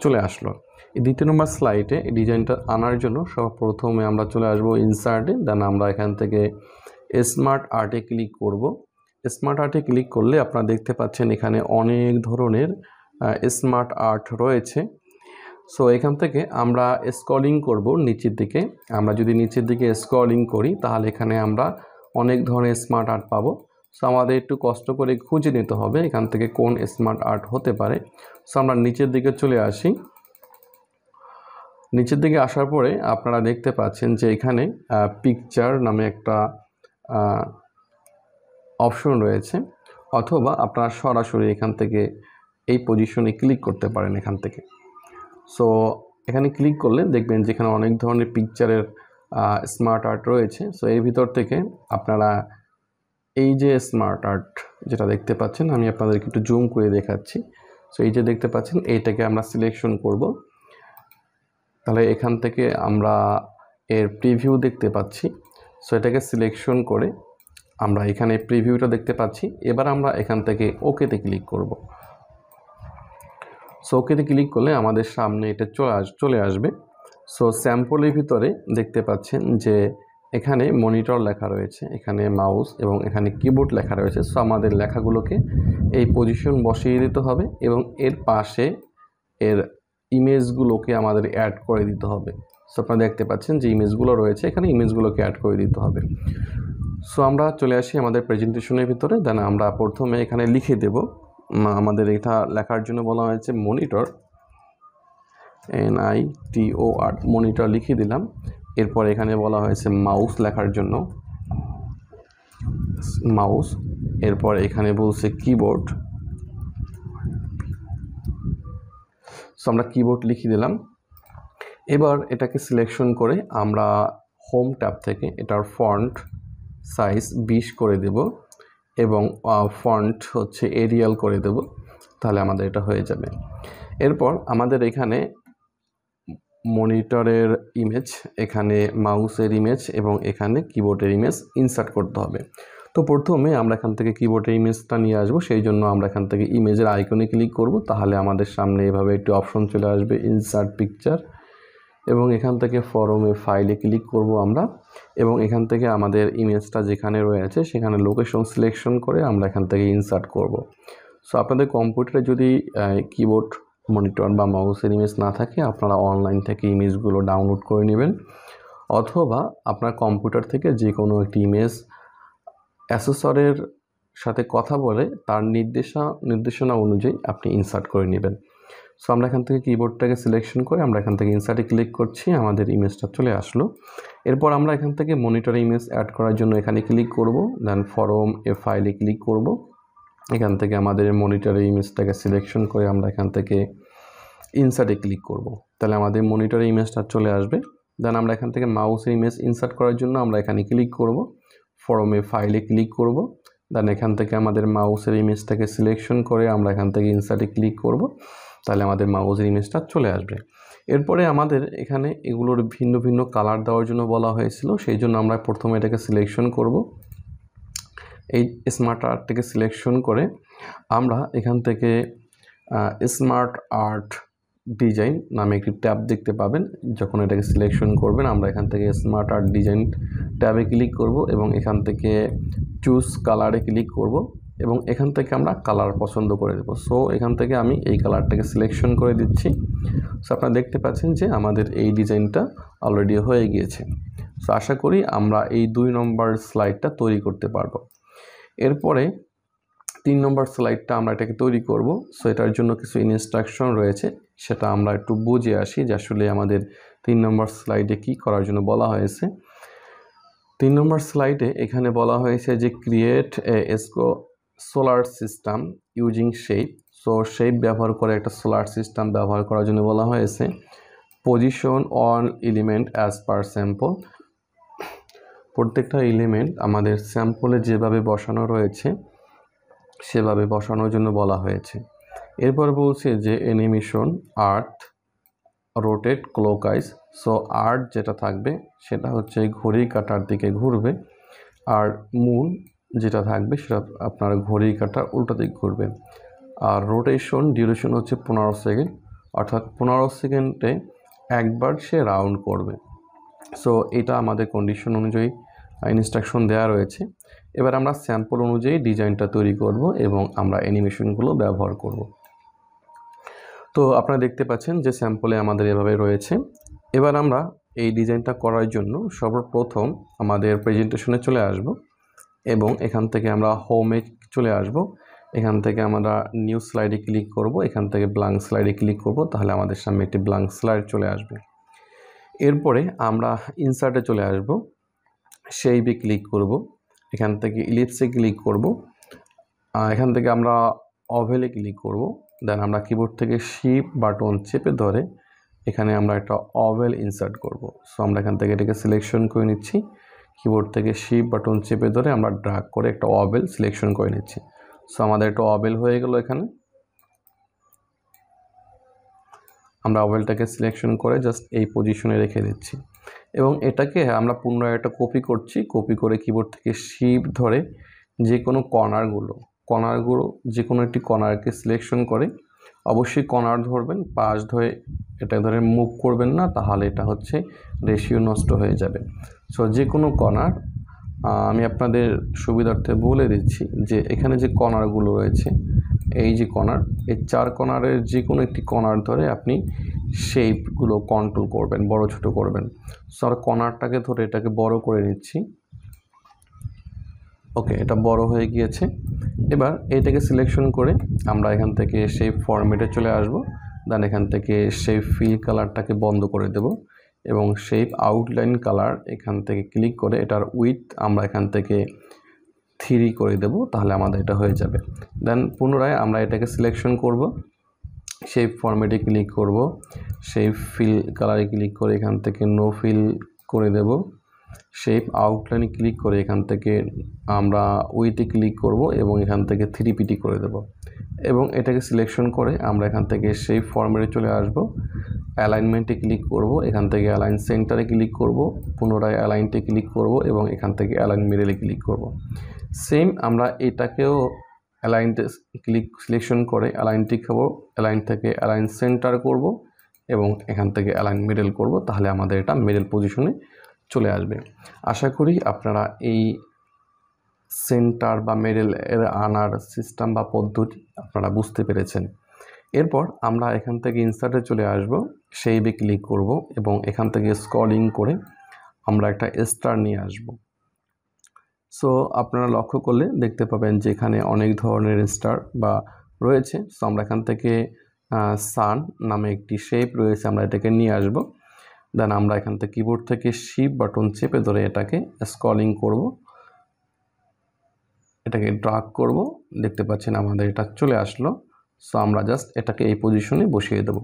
চলে আসলো। এই দ্বিতীয় নম্বর স্লাইডে এই ডিজাইনটা আনার জন্য সর্বপ্রথমে আমরা চলে আসবো ইনসার্টে, দেন আমরা এখান থেকে স্মার্ট আর্টে ক্লিক করব। স্মার্ট আর্টে ক্লিক করলে আপনারা দেখতে পাচ্ছেন এখানে অনেক ধরনের স্মার্ট আর্ট রয়েছে। সো এখান থেকে আমরা স্ক্রলিং করব নিচের দিকে। আমরা যদি নিচের দিকে স্ক্রলিং করি তাহলে এখানে আমরা অনেক ধরনের স্মার্ট আর্ট পাবো। সো আমাদের একটু কষ্ট করে খুঁজে নিতে হবে এখান থেকে কোন স্মার্ট আর্ট হতে পারে। সো আমরা নিচের দিকে চলে আসি। নিচের দিকে আসার পরে আপনারা দেখতে পাচ্ছেন যে এখানে পিকচার নামে একটা অপশন রয়েছে, অথবা আপনারা সরাসরি এখান থেকে এই পজিশনে ক্লিক করতে পারেন এখান থেকে। সো এখানে ক্লিক করলে দেখবেন যেখানে অনেক ধরনের পিকচারের স্মার্ট আর্ট রয়েছে। সো এর ভিতর থেকে আপনারা এই যে স্মার্ট আর্ট যেটা দেখতে পাচ্ছেন, আমি আপনাদেরকে একটু জুম করে দেখাচ্ছি। সো এই যে দেখতে পাচ্ছেন, এইটাকে আমরা সিলেকশন করব। তাহলে এখান থেকে আমরা এর প্রিভিউ দেখতে পাচ্ছি। সো এটাকে সিলেকশন করে আমরা এখানে প্রিভিউটা দেখতে পাচ্ছি। এবার আমরা এখান থেকে ওকেতে ক্লিক করব। সো ওকেতে ক্লিক করলে আমাদের সামনে এটা চলে আসবে। সো স্যাম্পলের ভিতরে দেখতে পাচ্ছেন যে এখানে মনিটর লেখা রয়েছে, এখানে মাউস এবং এখানে কিবোর্ড লেখা রয়েছে। সো আমাদের লেখাগুলোকে এই পজিশন বসিয়ে দিতে হবে এবং এর পাশে এর ইমেজগুলোকে আমাদের অ্যাড করে দিতে হবে। সো আপনারা দেখতে পাচ্ছেন যে ইমেজগুলো রয়েছে, এখানে ইমেজগুলোকে অ্যাড করে দিতে হবে। সো আমরা চলে আসি আমাদের প্রেজেন্টেশনের ভিতরে। দেন আমরা প্রথমে এখানে লিখে দেব, আমাদের এটা লেখার জন্য বলা হয়েছে মনিটর, MITOR, মনিটর লিখে দিলাম। এরপর এখানে বলা হয়েছে মাউস লেখার জন্য মাউস, এরপর এখানে বলছে কিবোর্ড। সো আমরা কিবোর্ড লিখে দিলাম। এবার এটাকে সিলেকশন করে আমরা হোম ট্যাব থেকে এটার ফন্ট সাইজ 20 করে দেব এবং ফন্ট হচ্ছে এরিয়াল করে দেব। তাহলে আমাদের এটা হয়ে যাবে। এরপর আমাদের এখানে মনিটরের ইমেজ, এখানে মাউসের ইমেজ এবং এখানে কিবোর্ডের ইমেজ ইনসার্ট করতে হবে। তো প্রথমে আমরা এখান থেকে কিবোর্ডের ইমেজটা নিয়ে আসবো, সেই জন্য আমরা এখান থেকে ইমেজের আইকনে ক্লিক করব। তাহলে আমাদের সামনে এভাবে একটি অপশন চলে আসবে, ইনসার্ট পিকচার, এবং এখান থেকে ফরমে ফাইলে ক্লিক করব আমরা, এবং এখান থেকে আমাদের ইমেজটা যেখানে রয়েছে সেখানে লোকেশন সিলেকশন করে আমরা এখান থেকে ইনসার্ট করব। সো আপনাদের কম্পিউটারে যদি কিবোর্ড, মনিটর বা মাউসের ইমেজ না থাকে, আপনারা অনলাইন থেকে ইমেজগুলো ডাউনলোড করে নেবেন, অথবা আপনার কম্পিউটার থেকে যে কোনো একটি ইমেজ অ্যাসেসরের সাথে কথা বলে তার নির্দেশনা অনুযায়ী আপনি ইনসার্ট করে নেবেন। সো আমরা এখান থেকে কিবোর্ডটাকে সিলেকশন করে আমরা এখান থেকে ইনসার্টে ক্লিক করছি, আমাদের ইমেজটা চলে আসলো। এরপর আমরা এখান থেকে মনিটর ইমেজ অ্যাড করার জন্য এখানে ক্লিক করব, দেন ফরম এ ফাইলে ক্লিক করব। এখান থেকে আমাদের মনিটরের ইমেজটাকে সিলেকশন করে আমরা এখান থেকে ইনসার্টে ক্লিক করব। তাহলে আমাদের মনিটরের ইমেজটা চলে আসবে। দেন আমরা এখান থেকে মাউসের ইমেজ ইনসার্ট করার জন্য আমরা এখানে ক্লিক করব, ফরমে ফাইলে ক্লিক করব। দেন এখান থেকে আমাদের মাউসের ইমেজটাকে সিলেকশন করে আমরা এখান থেকে ইনসার্টে ক্লিক করব। তাহলে আমাদের মাউসের ইমেজটা চলে আসবে। এরপরে আমাদের এখানে এগুলোর ভিন্ন ভিন্ন কালার দেওয়ার জন্য বলা হয়েছিল, সেই জন্য আমরা প্রথমে এটাকে সিলেকশন করব। এই স্মার্ট আর্টটাকে সিলেকশন করে আমরা এখান থেকে স্মার্ট আর্ট ডিজাইন নামে একটি ট্যাব দেখতে পাবেন। যখন এটাকে সিলেকশন করবেন আমরা এখান থেকে স্মার্ট আর্ট ডিজাইন ট্যাবে ক্লিক করব এবং এখান থেকে চুজ কালারে ক্লিক করব এবং এখান থেকে আমরা কালার পছন্দ করে দেব। সো এখান থেকে আমি এই কালারটাকে সিলেকশন করে দিচ্ছি। সো আপনারা দেখতে পাচ্ছেন যে আমাদের এই ডিজাইনটা অলরেডি হয়ে গিয়েছে। সো আশা করি আমরা এই 2 নম্বর স্লাইডটা তৈরি করতে পারবো। এরপরে 3 নম্বর স্লাইডটা আমরা এটাকে তৈরি করব। সো এটার জন্য কিছু ইনস্ট্রাকশন রয়েছে, সেটা আমরা একটু বুঝে আসি যে আসলে আমাদের 3 নম্বর স্লাইডে কি করার জন্য বলা হয়েছে। 3 নম্বর স্লাইডে এখানে বলা হয়েছে যে create a solar system using shape. So shape ব্যবহার করে একটা সোলার সিস্টেম ব্যবহার করার জন্য বলা হয়েছে। Position on element as per sample, প্রত্যেকটা এলিমেন্ট আমাদের স্যাম্পলে যেভাবে বসানো রয়েছে সেভাবে বসানোর জন্য বলা হয়েছে। এরপর বলছে যে animation art rotate clockwise. So art যেটা থাকবে সেটা হচ্ছে ঘড়ি কাঁটার দিকে ঘুরবে, আর মুন যেটা থাকবে সেটা আপনার ঘড়ি কাঁটার উল্টো দিক ঘুরবে। আর রোটেশন ডিউরেশন হচ্ছে 15 সেকেন্ড, অর্থাৎ 15 সেকেন্ডে একবার সে রাউন্ড করবে। সো এটা আমাদের কন্ডিশন অনুযায়ী ইনস্ট্রাকশন দেওয়া রয়েছে। এবার আমরা স্যাম্পল অনুযায়ী ডিজাইনটা তৈরি করব এবং আমরা অ্যানিমেশনগুলো ব্যবহার করব। তো আপনারা দেখতে পাচ্ছেন যে স্যাম্পলে আমাদের এভাবে রয়েছে। এবার আমরা এই ডিজাইনটা করার জন্য সর্বপ্রথম আমাদের প্রেজেন্টেশনে চলে আসব এবং এখান থেকে আমরা হোমে চলে আসব। এখান থেকে আমরা নিউ স্লাইডে ক্লিক করব, এখান থেকে ব্ল্যাঙ্ক স্লাইডে ক্লিক করব, তাহলে আমাদের সামনে একটি ব্ল্যাঙ্ক স্লাইড চলে আসবে। এরপরে আমরা ইনসার্টে চলে আসব, শেপে ক্লিক করব, এখান থেকে ইলিপসে ক্লিক করব, এখান থেকে আমরা ওভেলে ক্লিক করব। দেন আমরা কিবোর্ড থেকে শিফট বাটন চেপে ধরে এখানে আমরা একটা অভেল ইনসার্ট করব। সো আমরা এখান থেকে এটাকে সিলেকশন করে নিচ্ছি, কিবোর্ড থেকে শিফট বাটন চেপে ধরে আমরা ড্র্যাগ করে একটা অভেল সিলেকশন করে নিচ্ছি। সো আমাদের একটা অভেল হয়ে গেল। এখানে আমরা অভেলটাকে সিলেকশন করে জাস্ট এই পজিশনে রেখে দিচ্ছি এবং এটাকে আমরা পুনরায় একটা কপি করছি। কপি করে কিবোর্ড থেকে শিফট ধরে যে কোনো কর্নারগুলো যে কোনো একটি কর্নারকে সিলেকশন করে, অবশ্যই কর্নার ধরবেন, পাশ ধরে এটা ধরে মুভ করবেন না, তাহলে এটা হচ্ছে রেশিও নষ্ট হয়ে যাবে। সো যে কোনো কর্নার, আমি আপনাদের সুবিধার্থে বলে দিচ্ছি যে এখানে যে কর্নারগুলো রয়েছে, এই যে কর্নার, এই 4 কর্নারের যে কোনো একটি কর্নার ধরে আপনি শেপগুলো কন্ট্রোল করবেন, বড় ছোট করবেন। সো আর কর্নারটাকে ধরে এটাকে বড় করে নিচ্ছি। ওকে, এটা বড় হয়ে গিয়েছে। এবার এইটাকে সিলেকশন করে আমরা এখান থেকে শেপ ফরম্যাটে চলে আসব। দেন এখান থেকে শেপ ফিল কালারটাকে বন্ধ করে দেব এবং শেপ আউটলাইন কালার এখান থেকে ক্লিক করে এটার উইথ আমরা এখান থেকে 3 করে দেব, তাহলে আমাদের এটা হয়ে যাবে। দেন পুনরায় আমরা এটাকে সিলেকশন করব, শেপ ফরম্যাটে ক্লিক করব, শেপ ফিল কালারে ক্লিক করে এখান থেকে নো ফিল করে দেব, শেপ আউটলাইনে ক্লিক করে এখান থেকে আমরা উইথে ক্লিক করব এবং এখান থেকে 3PT করে দেব এবং এটাকে সিলেকশন করে আমরা এখান থেকে শেপ ফরম্যাটে চলে আসব, অ্যালাইনমেন্টে ক্লিক করব, এখান থেকে অ্যালাইন সেন্টারে ক্লিক করব, পুনরায় অ্যালাইনটে ক্লিক করব এবং এখান থেকে অ্যালাইন মিডলে ক্লিক করব। সেম আমরা এটাকেও অ্যালাইনতে সিলেকশন করে অ্যালাইনটি খাবো, অ্যালাইন থেকে অ্যালাইন সেন্টার করব এবং এখান থেকে অ্যালাইন মিডল করব, তাহলে আমাদের এটা মিডল পজিশনে চলে আসবে। আশা করি আপনারা এই সেন্টার বা মিডল এর আনার সিস্টেম বা পদ্ধতি আপনারা বুঝতে পেরেছেন। এরপর আমরা এখান থেকে ইনসার্টে চলে আসব, শেপে ক্লিক করব এবং এখান থেকে স্ক্রলিং করে আমরা একটা স্টার নিয়ে আসব। সো আপনারা লক্ষ্য করলে দেখতে পাবেন যে এখানে অনেক ধরনের স্টার বা রয়েছে। সো আমরা এখান থেকে সান নামে একটি শেপ রয়েছে, আমরা এটাকে নিয়ে আসব। দেন আমরা এখান থেকে কিবোর্ড থেকে শিফট বাটন চেপে ধরে এটাকে স্ক্রলিং করব, এটাকে ড্র্যাগ করব, দেখতে পাচ্ছেন আমাদের এটা চলে আসলো। সো আমরা জাস্ট এটাকে এই পজিশনে বসিয়ে দেব।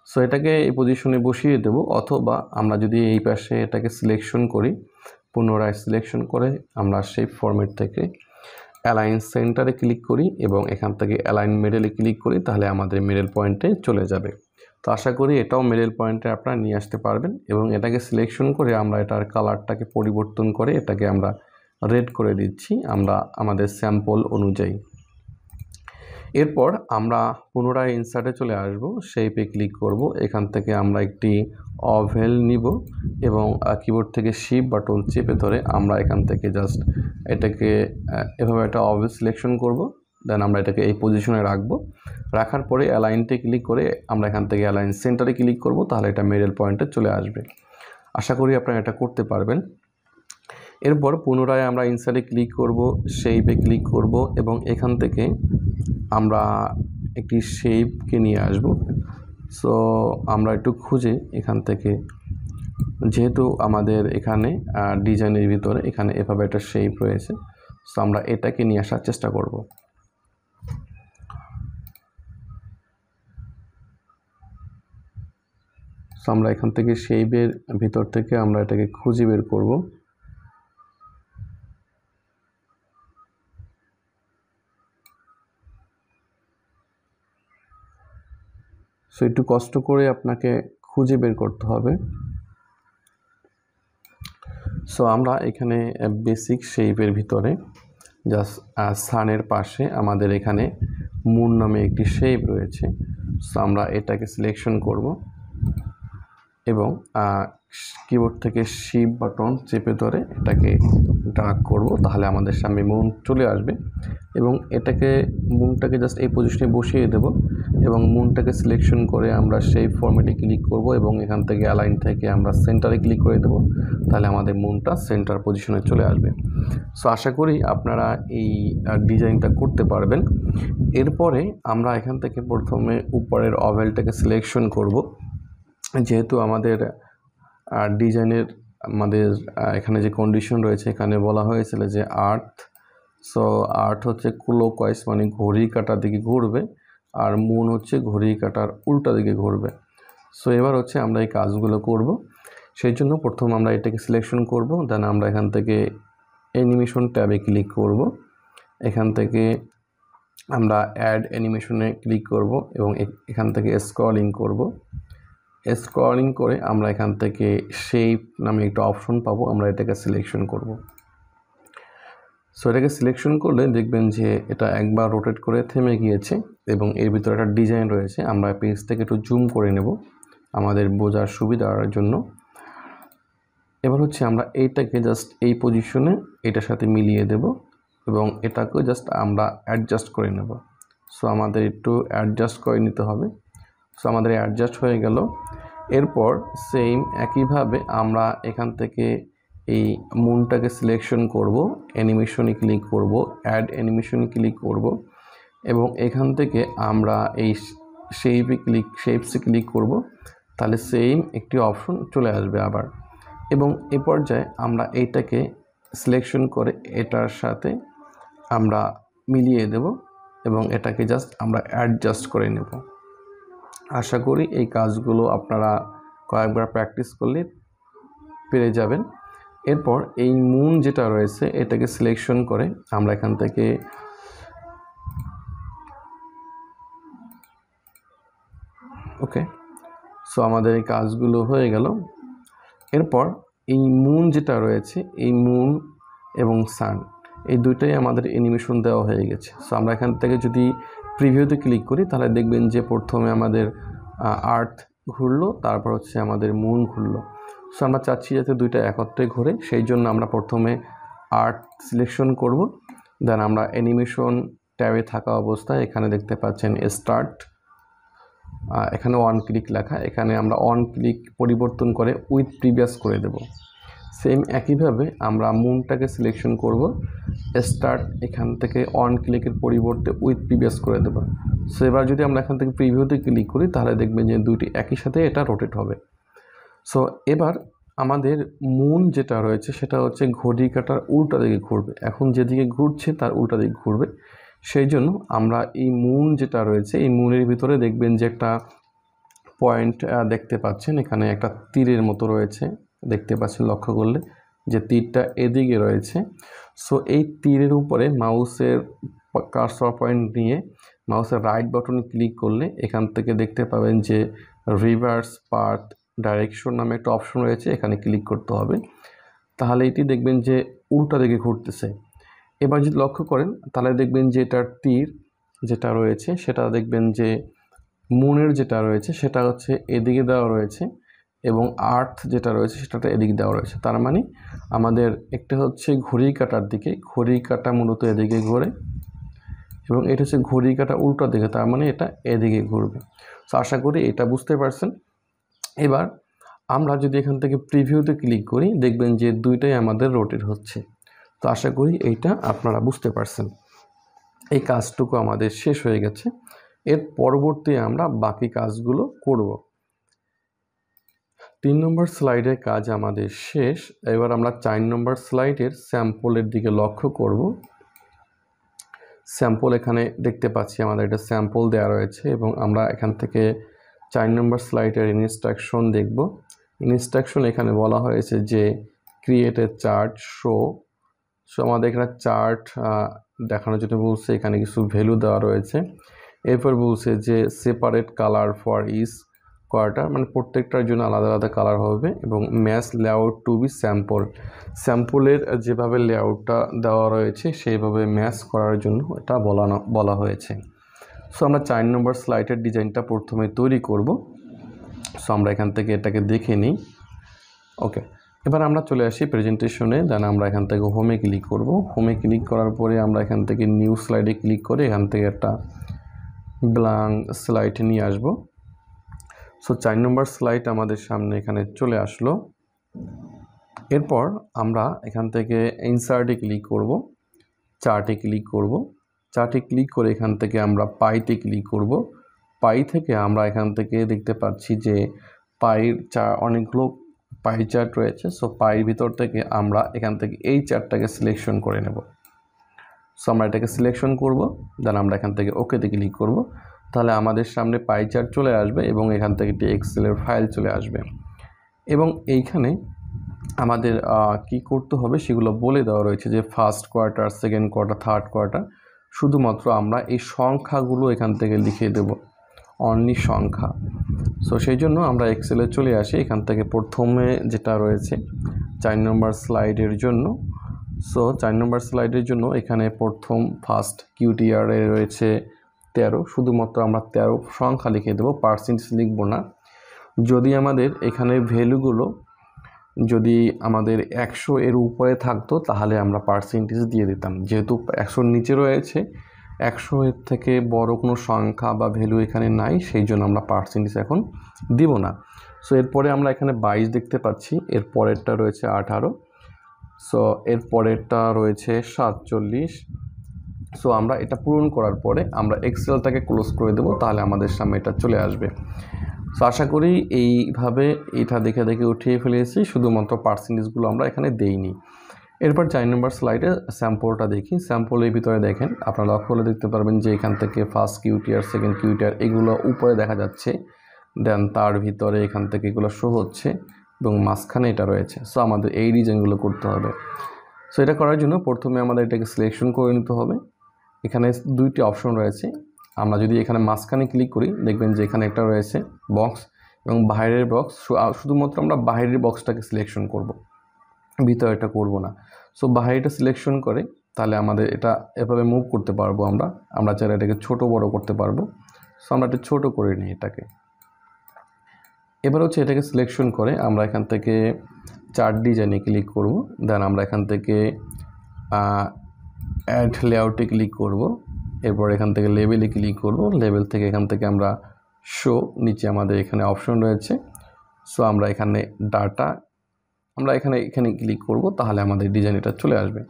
সো এটাকে এই পজিশনে বসিয়ে দেব, অথবা আমরা যদি এই পাশে এটাকে সিলেকশন করি, পুনরায় সিলেকশন করে আমরা শেপ ফরম্যাট থেকে অ্যালাইন সেন্টারে ক্লিক করি এবং এখান থেকে অ্যালাইন মিডলে ক্লিক করি, তাহলে আমাদের মিডল পয়েন্টে চলে যাবে। তো আশা করি এটাও মিডল পয়েন্টে আপনারা নিয়ে আসতে পারবেন এবং এটাকে সিলেকশন করে আমরা এটার কালারটাকে পরিবর্তন করে এটাকে আমরা রেড করে দিচ্ছি আমরা আমাদের স্যাম্পল অনুযায়ী। এরপর আমরা পুনরায় ইনসার্টে চলে আসব, শেপে ক্লিক করব, এখান থেকে আমরা একটি অভেল নিব এবং কিবোর্ড থেকে শিফট বাটন চেপে ধরে আমরা এখান থেকে জাস্ট এটাকে এভাবে একটা অভেল সিলেকশন করব। দেন আমরা এটাকে এই পজিশনে রাখবো, রাখার পরে অ্যালাইনটে ক্লিক করে আমরা এখান থেকে অ্যালাইন সেন্টারে ক্লিক করব, তাহলে এটা মিডল পয়েন্টে চলে আসবে। আশা করি আপনারা এটা করতে পারবেন। এরপর পুনরায় আমরা ইনসার্টে ক্লিক করব, শেপে ক্লিক করব এবং এখান থেকে আমরা একটি শেপকে নিয়ে আসব। সো আমরা একটু খুঁজে এখান থেকে, যেহেতু আমাদের এখানে ডিজাইনের ভিতরে এখানে এভাবে একটা শেপ রয়েছে, সো আমরা এটাকে নিয়ে আসার চেষ্টা করব। সো আমরা এখান থেকে শেপের ভিতর থেকে আমরা এটাকে খুঁজে বের করব। সো একটু কষ্ট করে আপনাকে খুঁজে বের করতে হবে। সো আমরা এখানে বেসিক শেপের ভিতরে জাস্ট সানের পাশে আমাদের এখানে মুন নামে একটি শেপ রয়েছে। সো আমরা এটাকে সিলেকশন করব এবং কিবোর্ড থেকে শিফট বাটন চেপে ধরে এটাকে ড্র্যাগ করব, তাহলে আমাদের সামনে মুন চলে আসবে এবং এটাকে মুনটাকে জাস্ট এই পজিশনে বসিয়ে দেব এবং মুনটাকে সিলেকশন করে আমরা সেই ফরম্যাটে ক্লিক করব এবং এখান থেকে অ্যালাইন থেকে আমরা সেন্টারে ক্লিক করে দেব, তাহলে আমাদের মুনটা সেন্টার পজিশনে চলে আসবে। সো আশা করি আপনারা এই ডিজাইনটা করতে পারবেন। এরপরে আমরা এখান থেকে প্রথমে উপরের অভেলটাকে সিলেকশন করব, যেহেতু আমাদের ডিজাইনের আমাদের এখানে যে কন্ডিশন রয়েছে এখানে বলা হয়েছিল যে আর্থ, সো আর্থ হচ্ছে ক্লকওয়াইজ মানে ঘড়ি কাটার দিকে ঘুরবে আর মুন হচ্ছে ঘড়ি কাটার উল্টা দিকে ঘুরবে। সো এবার হচ্ছে আমরা এই কাজগুলো করব। সেই জন্য প্রথম আমরা এটাকে সিলেকশন করব, দেন আমরা এখান থেকে অ্যানিমেশন ট্যাবে ক্লিক করব। এখান থেকে আমরা অ্যাড অ্যানিমেশনে ক্লিক করব এবং এখান থেকে স্ক্রলিং করব। স্ক্রলিং করে আমরা এখান থেকে শেপ নামে একটা অপশন পাবো, আমরা এটাকে সিলেকশন করব। সো এটাকে সিলেকশন করলে দেখবেন যে এটা একবার রোটেট করে থেমে গিয়েছে এবং এর ভিতরে একটা ডিজাইন রয়েছে। আমরা পেজ থেকে একটু জুম করে নেব আমাদের বোঝার সুবিধার জন্য। এবার হচ্ছে আমরা এইটাকে জাস্ট এই পজিশনে এটার সাথে মিলিয়ে দেব এবং এটাকেও জাস্ট আমরা অ্যাডজাস্ট করে নেব। সো আমাদের একটু অ্যাডজাস্ট করে নিতে হবে। সো আমাদের অ্যাডজাস্ট হয়ে গেল। এরপর সেম একইভাবে আমরা এখান থেকে এই মুনটাকে সিলেকশন করব, অ্যানিমেশনে ক্লিক করব, অ্যাড অ্যানিমেশনে ক্লিক করব এবং এখান থেকে আমরা এই শেপসে ক্লিক করব। তাহলে সেম একটি অপশন চলে আসবে আবার। এবং এ পর্যায়ে আমরা এইটাকে সিলেকশন করে এটার সাথে আমরা মিলিয়ে দেব এবং এটাকে জাস্ট আমরা অ্যাডজাস্ট করে নেব। আশা করি এই কাজগুলো আপনারা কয়েকবার প্র্যাকটিস করলে পেরে যাবেন। এরপর এই মুন যেটা রয়েছে এটাকে সিলেকশন করে আমরা এখান থেকে ওকে। সো আমাদের এই কাজগুলো হয়ে গেল। এরপর এই মুন যেটা রয়েছে, এই মুন এবং সান এই দুইটাই আমাদের অ্যানিমেশন দেওয়া হয়ে গেছে। সো আমরা এখান থেকে যদি প্রিভিউতে ক্লিক করি তাহলে দেখবেন যে প্রথমে আমাদের আর্থ ঘুরলো, তারপর হচ্ছে আমাদের মুন ঘুরলো। সো আমরা চাচ্ছি যাতে দুইটা একত্রে ঘুরে, সেই জন্য আমরা প্রথমে আর্থ সিলেকশন করব, দেন আমরা অ্যানিমেশন ট্যাবে থাকা অবস্থায় এখানে দেখতে পাচ্ছেন স্টার্ট, এখানে অন ক্লিক লেখা, এখানে আমরা অন ক্লিক পরিবর্তন করে উইথ প্রিভিয়াস করে দেব। সেম একইভাবে আমরা মুনটাকে সিলেকশন করব, স্টার্ট এখান থেকে অন ক্লিকের পরিবর্তে উইথ প্রিভিয়াস করে দেব। সো এবার যদি আমরা এখান থেকে প্রিভিউতে ক্লিক করি তাহলে দেখবেন যে দুইটি একই সাথে এটা রোটেট হবে। সো এবার আমাদের মুন যেটা রয়েছে সেটা হচ্ছে ঘড়ি কাঁটার উল্টা দিকে ঘুরবে। এখন যেদিকে ঘুরছে তার উল্টা দিকে ঘুরবে। সেই জন্য আমরা এই মুন যেটা রয়েছে এই মুনের ভিতরে দেখবেন যে একটা পয়েন্ট দেখতে পাচ্ছেন, এখানে একটা তীরের মতো রয়েছে, দেখতে পাচ্ছেন লক্ষ্য করলে যে তীরটা এদিকে রয়েছে। সো এই তীরের উপরে মাউসের কার্সর পয়েন্ট নিয়ে মাউসের রাইট বাটনে ক্লিক করলে এখান থেকে দেখতে পাবেন যে রিভার্স পাথ ডাইরেকশন নামে একটা অপশন রয়েছে, এখানে ক্লিক করতে হবে। তাহলে এটি দেখবেন যে উল্টা দিকে ঘুরতেছে। এবার যদি লক্ষ্য করেন তাহলে দেখবেন যে এটার তীর যেটা রয়েছে সেটা দেখবেন যে মুনের যেটা রয়েছে সেটা হচ্ছে এদিকে দেওয়া রয়েছে এবং আর্থ যেটা রয়েছে সেটা এদিকে দেওয়া রয়েছে। তার মানে আমাদের একটা হচ্ছে ঘড়ি কাঁটার দিকে, ঘড়ি কাঁটা মূলত এদিকে ঘোরে এবং এটা হচ্ছে ঘড়ি কাঁটা উল্টো দিকে, তার মানে এটা এদিকে ঘুরবে। তো আশা করি এটা বুঝতে পারছেন। এবার আমরা যদি এখান থেকে প্রিভিউতে ক্লিক করি দেখবেন যে দুইটাই আমাদের রোটেট হচ্ছে। তো আশা করি এইটা আপনারা বুঝতে পারছেন। এই কাজটুকু আমাদের শেষ হয়ে গেছে। এর পরবর্তী আমরা বাকি কাজগুলো করব। 3 নম্বর স্লাইডের কাজ আমাদের শেষ। এবার আমরা 4 নম্বর স্লাইডের স্যাম্পলের দিকে লক্ষ্য করব। স্যাম্পল এখানে দেখতে পাচ্ছি আমাদের একটা স্যাম্পল দেওয়া রয়েছে এবং আমরা এখান থেকে 4 নম্বর স্লাইডের ইনস্ট্রাকশন দেখব। ইনস্ট্রাকশন এখানে বলা হয়েছে যে create a chart show. So আমাদের এখানে চার্ট দেখানোর জন্য বলছে, এখানে কিছু ভ্যালু দেওয়া রয়েছে। এরপর বলছে যে separate colour for each quarter, মানে প্রত্যেকটার জন্য আলাদা আলাদা কালার হবে এবং match layout to be sample, স্যাম্পলের যেভাবে লেআউটটা দেওয়া রয়েছে সেইভাবে ম্যাচ করার জন্য এটা বলা হয়েছে। সো আমরা 4 নম্বর স্লাইডের ডিজাইনটা প্রথমে তৈরি করব। সো আমরা এখান থেকে এটাকে দেখে নিই। ওকে, এবার আমরা চলে আসি প্রেজেন্টেশনে, দেন আমরা এখান থেকে হোমে ক্লিক করব। হোমে ক্লিক করার পরে আমরা এখান থেকে নিউ স্লাইডে ক্লিক করে এখান থেকে একটা ব্ল্যাঙ্ক স্লাইড নিয়ে আসব। সো 4 নম্বর স্লাইড আমাদের সামনে এখানে চলে আসলো। এরপর আমরা এখান থেকে ইনসার্টে ক্লিক করব, চার্টে ক্লিক করব। চার্টে ক্লিক করে এখান থেকে আমরা পাইতে ক্লিক করব। পাই থেকে আমরা এখান থেকে দেখতে পাচ্ছি যে অনেকগুলো পাই চার্ট রয়েছে। সো পাইর ভিতর থেকে আমরা এখান থেকে এই চার্টটাকে সিলেকশন করে নেব। সো আমরা এটাকে সিলেকশন করব, দেন আমরা এখান থেকে ওকেতে ক্লিক করব। তাহলে আমাদের সামনে পাই চার্ট চলে আসবে এবং এখান থেকে একটি এক্সেলের ফাইল চলে আসবে এবং এইখানে আমাদের কি করতে হবে সেগুলো বলে দেওয়া রয়েছে যে first quarter, second quarter, third quarter. শুধুমাত্র আমরা এই সংখ্যাগুলো এখান থেকে লিখে দেব, অনলি সংখ্যা। সো সেই জন্য আমরা এক্সেলে চলে আসি। এখান থেকে প্রথমে যেটা রয়েছে 4 নম্বর স্লাইডের জন্য, সো 4 নম্বর স্লাইডের জন্য এখানে প্রথম ফার্স্ট কিউটিআরে রয়েছে 13। শুধুমাত্র আমরা 13 সংখ্যা লিখে দেবো, পার্সেন্টেজ লিখব না। যদি আমাদের এখানে ভ্যালুগুলো যদি আমাদের 100 এর উপরে থাকতো তাহলে আমরা পার্সেন্টেজ দিয়ে দিতাম। যেহেতু 100-র নিচে রয়েছে, 100 এর থেকে বড় কোনো সংখ্যা বা ভ্যালু এখানে নাই, সেই জন্য আমরা পার্সেন্টেজ এখন দিব না। সো এরপরে আমরা এখানে 22 দেখতে পাচ্ছি, এর পরেরটা রয়েছে 18, সো এর পরেরটা রয়েছে 47। সো আমরা এটা পূরণ করার পরে আমরা এক্সেলটাকে ক্লোজ করে দেব, তাহলে আমাদের সামনে এটা চলে আসবে। সো আশা করি এইভাবে এটা দেখে দেখে উঠিয়ে ফেলেছি, শুধুমাত্র পার্সেন্টেজগুলো আমরা এখানে দেইনি। এরপর 4 নম্বর স্লাইডে স্যাম্পলটা দেখি। স্যাম্পলের ভিতরে দেখেন, আপনারা লক্ষ্য করে দেখতে পারবেন যে এখান থেকে ফার্স্ট কিউটিআর, সেকেন্ড কিউটিআর এগুলো উপরে দেখা যাচ্ছে, দেন তার ভিতরে এখান থেকে এগুলো শো হচ্ছে এবং মাঝখানে এটা রয়েছে। সো আমাদের এই ডিজাইনগুলো করতে হবে। সো এটা করার জন্য প্রথমে আমাদের এটাকে সিলেকশন করে নিতে হবে। এখানে 2টি অপশন রয়েছে। আমরা যদি এখানে মাঝখানে ক্লিক করি, দেখবেন যে এখানে একটা রয়েছে বক্স এবং বাইরের বক্স। শুধুমাত্র আমরা বাইরের বক্সটাকে সিলেকশন করব, ভিতরেটা করব না। সো বাইরেটা সিলেকশন করে তাহলে আমাদের এটা এভাবে মুভ করতে পারবো। আমরা চাইলে এটাকে ছোট বড় করতে পারবো। সো আমরা এটা ছোট করে নিই এটাকে। এবার হচ্ছে এটাকে সিলেকশন করে আমরা এখান থেকে চার্ট ডিজাইনে ক্লিক করব, দেন আমরা এখান থেকে অ্যাড লেআউটে ক্লিক করব, এরপর এখান থেকে লেবেলে ক্লিক করব। লেবেল থেকে এখান থেকে আমরা শো, নিচে আমাদের এখানে অপশন রয়েছে। সো আমরা এখানে ডাটা, আমরা এখানে ক্লিক করব, তাহলে আমাদের ডিজাইন এটা চলে আসবে।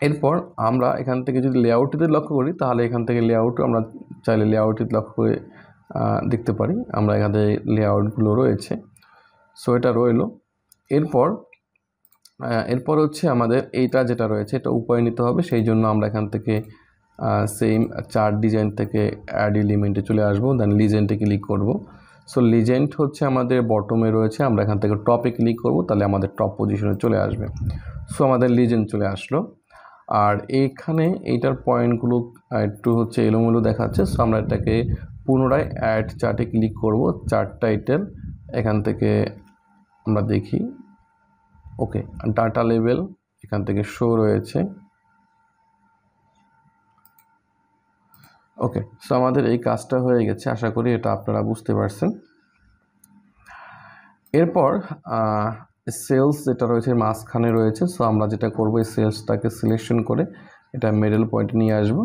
এরপর আমরা এখান থেকে যদি লেআউটটিতে লক্ষ্য করি, তাহলে এখান থেকে লেআউট আমরা চাইলে লেআউটটিতে লক্ষ্য করে দেখতে পারি। আমরা এখান থেকে লেআউটগুলো রয়েছে, সো এটা রইল। এরপর হচ্ছে আমাদের এইটা যেটা রয়েছে এটা উপরে নিতে হবে। সেই জন্য আমরা এখান থেকে সেম চার্ট ডিজাইন থেকে অ্যাড এলিমেন্টে চলে আসবো, দেন লিজেন্ডে ক্লিক করব। সো লিজেন্ড হচ্ছে আমাদের বটমে রয়েছে, আমরা এখান থেকে টপে ক্লিক করব, তাহলে আমাদের টপ পজিশনে চলে আসবে। সো আমাদের লিজেন্ড চলে আসলো। আর এইখানে এইটার পয়েন্টগুলো একটু হচ্ছে এলোমেলো দেখাচ্ছে। সো আমরা এটাকে পুনরায় অ্যাড চার্টে ক্লিক করব, চার্ট টাইটেল এখান থেকে আমরা দেখি। ওকে, ডাটা লেভেল এখান থেকে শো রয়েছে। ওকে, সো আমাদের এই কাজটা হয়ে গেছে। আশা করি এটা আপনারা বুঝতে পারছেন। এরপর সেলস যেটা রয়েছে মাঝখানে রয়েছে। সো আমরা যেটা করব, এই সেলসটাকে সিলেকশন করে এটা মিডল পয়েন্টে নিয়ে আসব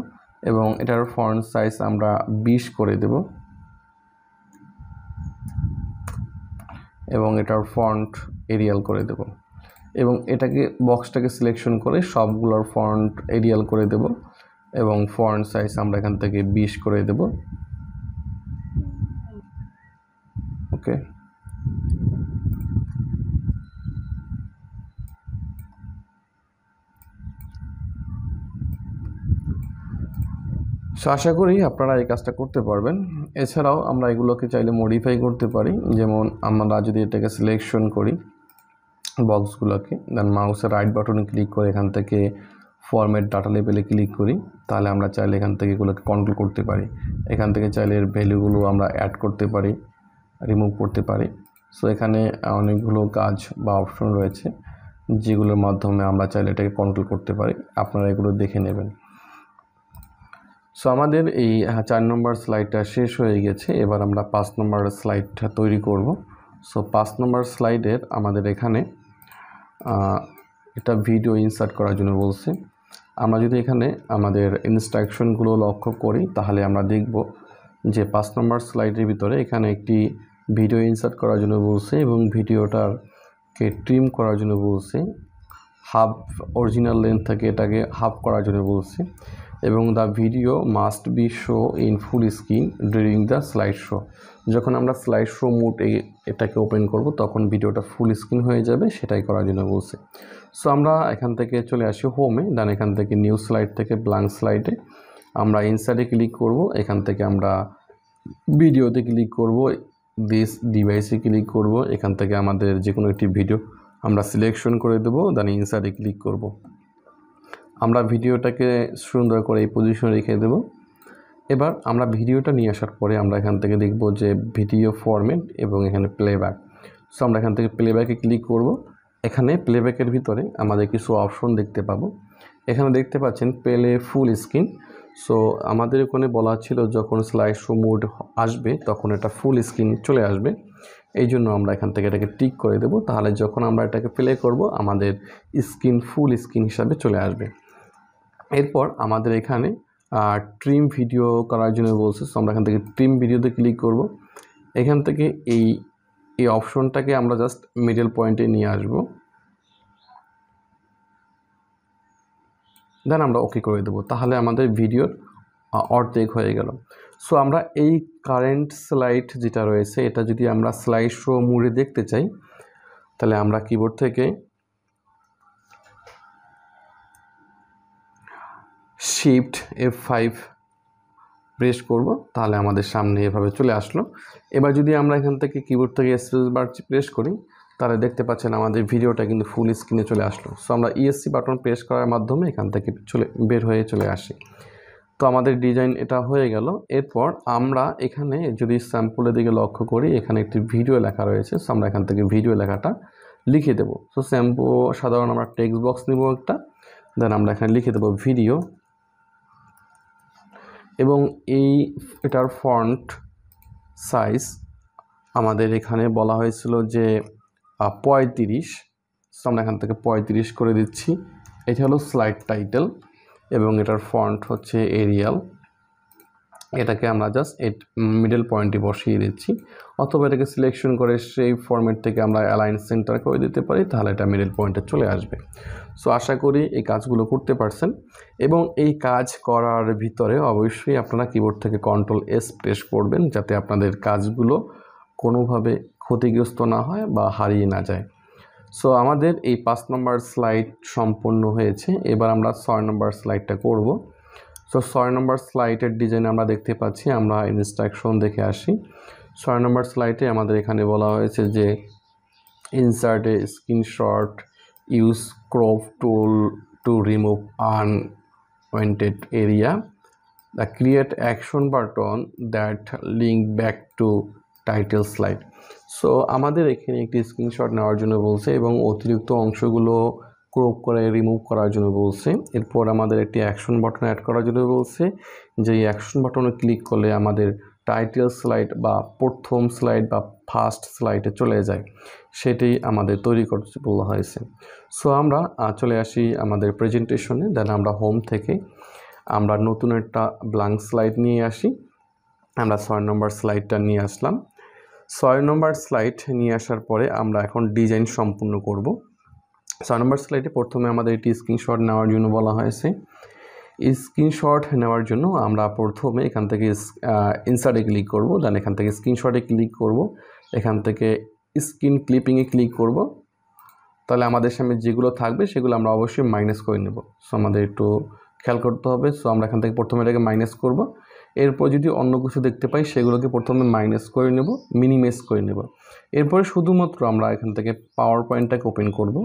এবং এটার ফন্ট সাইজ আমরা 20 করে দেব এবং এটার ফন্ট এরিয়াল করে দেব এবং এটাকে বক্সটাকে সিলেকশন করে সবগুলোর ফন্ট এরিয়াল করে দেব এবং ফন্ট সাইজ আমরা এখান থেকে 20 করে দেব। ওকে, সো আশা করি আপনারা এই কাজটা করতে পারবেন। এছাড়াও আমরা এগুলোকে চাইলে মডিফাই করতে পারি। যেমন আমরা যদি এটাকে সিলেকশন করি বক্সগুলোকে, দেন মাউসের রাইট বাটনে ক্লিক করে এখান থেকে ফরম্যাট ডাটা লেভেলে ক্লিক করি, তাহলে আমরা চাইলে এখান থেকে এগুলোকে কন্ট্রোল করতে পারি। এখান থেকে চাইলে এর ভ্যালুগুলো আমরা অ্যাড করতে পারি, রিমুভ করতে পারি। সো এখানে অনেকগুলো কাজ বা অপশন রয়েছে যেগুলোর মাধ্যমে আমরা চাইলে এটাকে কন্ট্রোল করতে পারি। আপনারা এগুলো দেখে নেবেন। সো আমাদের এই 4 নম্বর স্লাইডটা শেষ হয়ে গেছে। এবার আমরা 5 নম্বর স্লাইডটা তৈরি করব। সো 5 নম্বর স্লাইডের আমাদের এখানে এটা ভিডিও ইনসার্ট করার জন্য বলছে। আমরা যদি এখানে আমাদের ইনস্ট্রাকশনগুলো লক্ষ্য করি, তাহলে আমরা দেখব যে 5 নম্বর স্লাইডের ভিতরে এখানে একটি ভিডিও ইনসার্ট করার জন্য বলছে এবং ভিডিওটাকে ট্রিম করার জন্য বলছে। হাফ অরিজিনাল লেন্থ থেকে এটাকে হাফ করার জন্য বলছে এবং the video must be show in full screen during the slide show. যখন আমরা স্লাইড শো মোড এটাকে ওপেন করব তখন ভিডিওটা ফুল স্ক্রিন হয়ে যাবে, সেটাই করার জন্য বলছে। সো আমরা এখান থেকে চলে আসি হোমে, দেন এখান থেকে নিউ স্লাইড থেকে ব্ল্যাঙ্ক স্লাইডে আমরা ইনসার্টে ক্লিক করব, এখান থেকে আমরা ভিডিওতে ক্লিক করব, দিস ডিভাইসে ক্লিক করব, এখান থেকে আমাদের যে কোনো একটি ভিডিও আমরা সিলেকশন করে দেব, দেন ইনসার্টে ক্লিক করব। আমরা ভিডিওটাকে সুন্দর করে এই পজিশনে রেখে দেব। এবার আমরা ভিডিওটা নিয়ে আসার পরে আমরা এখান থেকে দেখব যে ভিডিও ফরম্যাট এবং এখানে প্লেব্যাক। সো আমরা এখান থেকে প্লেব্যাকে ক্লিক করব। এখানে প্লেব্যাকের ভিতরে আমাদের কিছু অপশন দেখতে পাবো। এখানে দেখতে পাচ্ছেন প্লে ফুল স্ক্রিন। সো আমাদের ওখানে বলা ছিল যখন স্লাইড শো মোড আসবে তখন এটা ফুল স্ক্রিন চলে আসবে, এই জন্য আমরা এখান থেকে এটাকে টিক করে দেব। তাহলে যখন আমরা এটাকে প্লে করব আমাদের স্ক্রিন ফুল স্ক্রিন হিসাবে চলে আসবে। এরপর আমাদের এখানে ট্রিম ভিডিও করার জন্য বলছে, সো আমরা এখান থেকে ট্রিম ভিডিওতে ক্লিক করব। এখান থেকে এই অপশনটাকে আমরা জাস্ট মিডল পয়েন্টে নিয়ে আসব, দেন আমরা ওকে করে দেবো। তাহলে আমাদের ভিডিওর অর্ধেক হয়ে গেল। সো আমরা এই কারেন্ট স্লাইড যেটা রয়েছে এটা যদি আমরা স্লাইড শো মোডে দেখতে চাই তাহলে আমরা কিবোর্ড থেকে শিফট F5 প্রেস করব, তাহলে আমাদের সামনে এভাবে চলে আসলো। এবার যদি আমরা এখান থেকে কিবোর্ড থেকে স্পেস বার প্রেস করি তাহলে দেখতে পাচ্ছেন আমাদের ভিডিওটা কিন্তু ফুল স্ক্রিনে চলে আসলো। সো আমরা ESC বাটন প্রেস করার মাধ্যমে এখান থেকে বের হয়ে চলে আসি। তো আমাদের ডিজাইন এটা হয়ে গেল। এরপর আমরা এখানে যদি স্যাম্পলের দিকে লক্ষ্য করি এখানে একটি ভিডিও লেখা রয়েছে, সো আমরা এখান থেকে ভিডিও লেখাটা লিখে দেব। সো সাধারণ আমরা টেক্সট বক্স নিব একটা, দেন আমরা এখানে লিখে দেব ভিডিও, এবং এটার ফন্ট সাইজ আমাদের এখানে বলা হয়েছিল যে 35। সো আমরা এখান থেকে 35 করে দিচ্ছি। এটা হলো স্লাইড টাইটেল এবং এটার ফন্ট হচ্ছে এরিয়াল। এটাকে আমরা জাস্ট মিডল পয়েন্টে বসিয়ে দিচ্ছি, অথবা এটাকে সিলেকশন করে সেই ফরম্যাট থেকে আমরা অ্যালাইন সেন্টার করে দিতে পারি, তাহলে এটা মিডল পয়েন্টে চলে আসবে। সো আশা করি এই কাজগুলো করতে পারছেন, এবং এই কাজ করার ভিতরে অবশ্যই আপনারা কিবোর্ড থেকে Ctrl+S প্রেস করবেন যাতে আপনাদের কাজগুলো কোনোভাবে ক্ষতিগ্রস্ত না হয় বা হারিয়ে না যায়। সো আমাদের এই 5 নম্বর স্লাইড সম্পূর্ণ হয়েছে। এবার আমরা 6 নম্বর স্লাইডটা করব। সো 6 নম্বর স্লাইডের ডিজাইন আমরা দেখতে পাচ্ছি, আমরা ইনস্ট্রাকশন দেখে আসি। 6 নম্বর স্লাইডে আমাদের এখানে বলা হয়েছে যে insert a screenshot, use crop tool to remove unwanted area, the create action button that link back to title slide. So আমাদের এখানে একটি স্ক্রিনশট নেওয়ার জন্য বলছে এবং অতিরিক্ত অংশগুলো ক্রপ করে রিমুভ করার জন্য বলছে। এরপর আমাদের একটি অ্যাকশন বাটন অ্যাড করার জন্য বলছে, যে এই অ্যাকশন বাটনে ক্লিক করলে আমাদের টাইটেল স্লাইড বা প্রথম স্লাইড বা ফার্স্ট স্লাইডে চলে যায়, সেটি আমাদের তৈরি করতে বলা হয়েছে। সো আমরা চলে আসি আমাদের প্রেজেন্টেশনে, দেন আমরা হোম থেকে আমরা নতুন একটা ব্ল্যাঙ্ক স্লাইড নিয়ে আসি। আমরা 6 নম্বর স্লাইডটা নিয়ে আসলাম। 6 নম্বর স্লাইড নিয়ে আসার পরে আমরা এখন ডিজাইন সম্পূর্ণ করব। 6 নম্বর স্লাইডে প্রথমে আমাদের একটি স্ক্রিনশট নেওয়ার জন্য বলা হয়েছে। স্ক্রিনশট নেওয়ার জন্য আমরা প্রথমে এখান থেকে ইনসার্টে ক্লিক করব, দেন এখান থেকে স্ক্রিনশটে ক্লিক করব, এখান থেকে স্ক্রিন ক্লিপিংয়ে ক্লিক করব। তাহলে আমাদের সামনে যেগুলো থাকবে সেগুলো আমরা অবশ্যই মাইনাস করে নেব। সো আমাদের একটু খেয়াল করতে হবে। সো আমরা এখান থেকে প্রথমে এটাকে মাইনাস করব, এরপর যদি অন্য কিছু দেখতে পাই সেগুলোকে প্রথমে মাইনাস করে নেব, মিনিমাইজ করে নেব। এরপরে শুধুমাত্র আমরা এখান থেকে পাওয়ার পয়েন্টটাকে ওপেন করব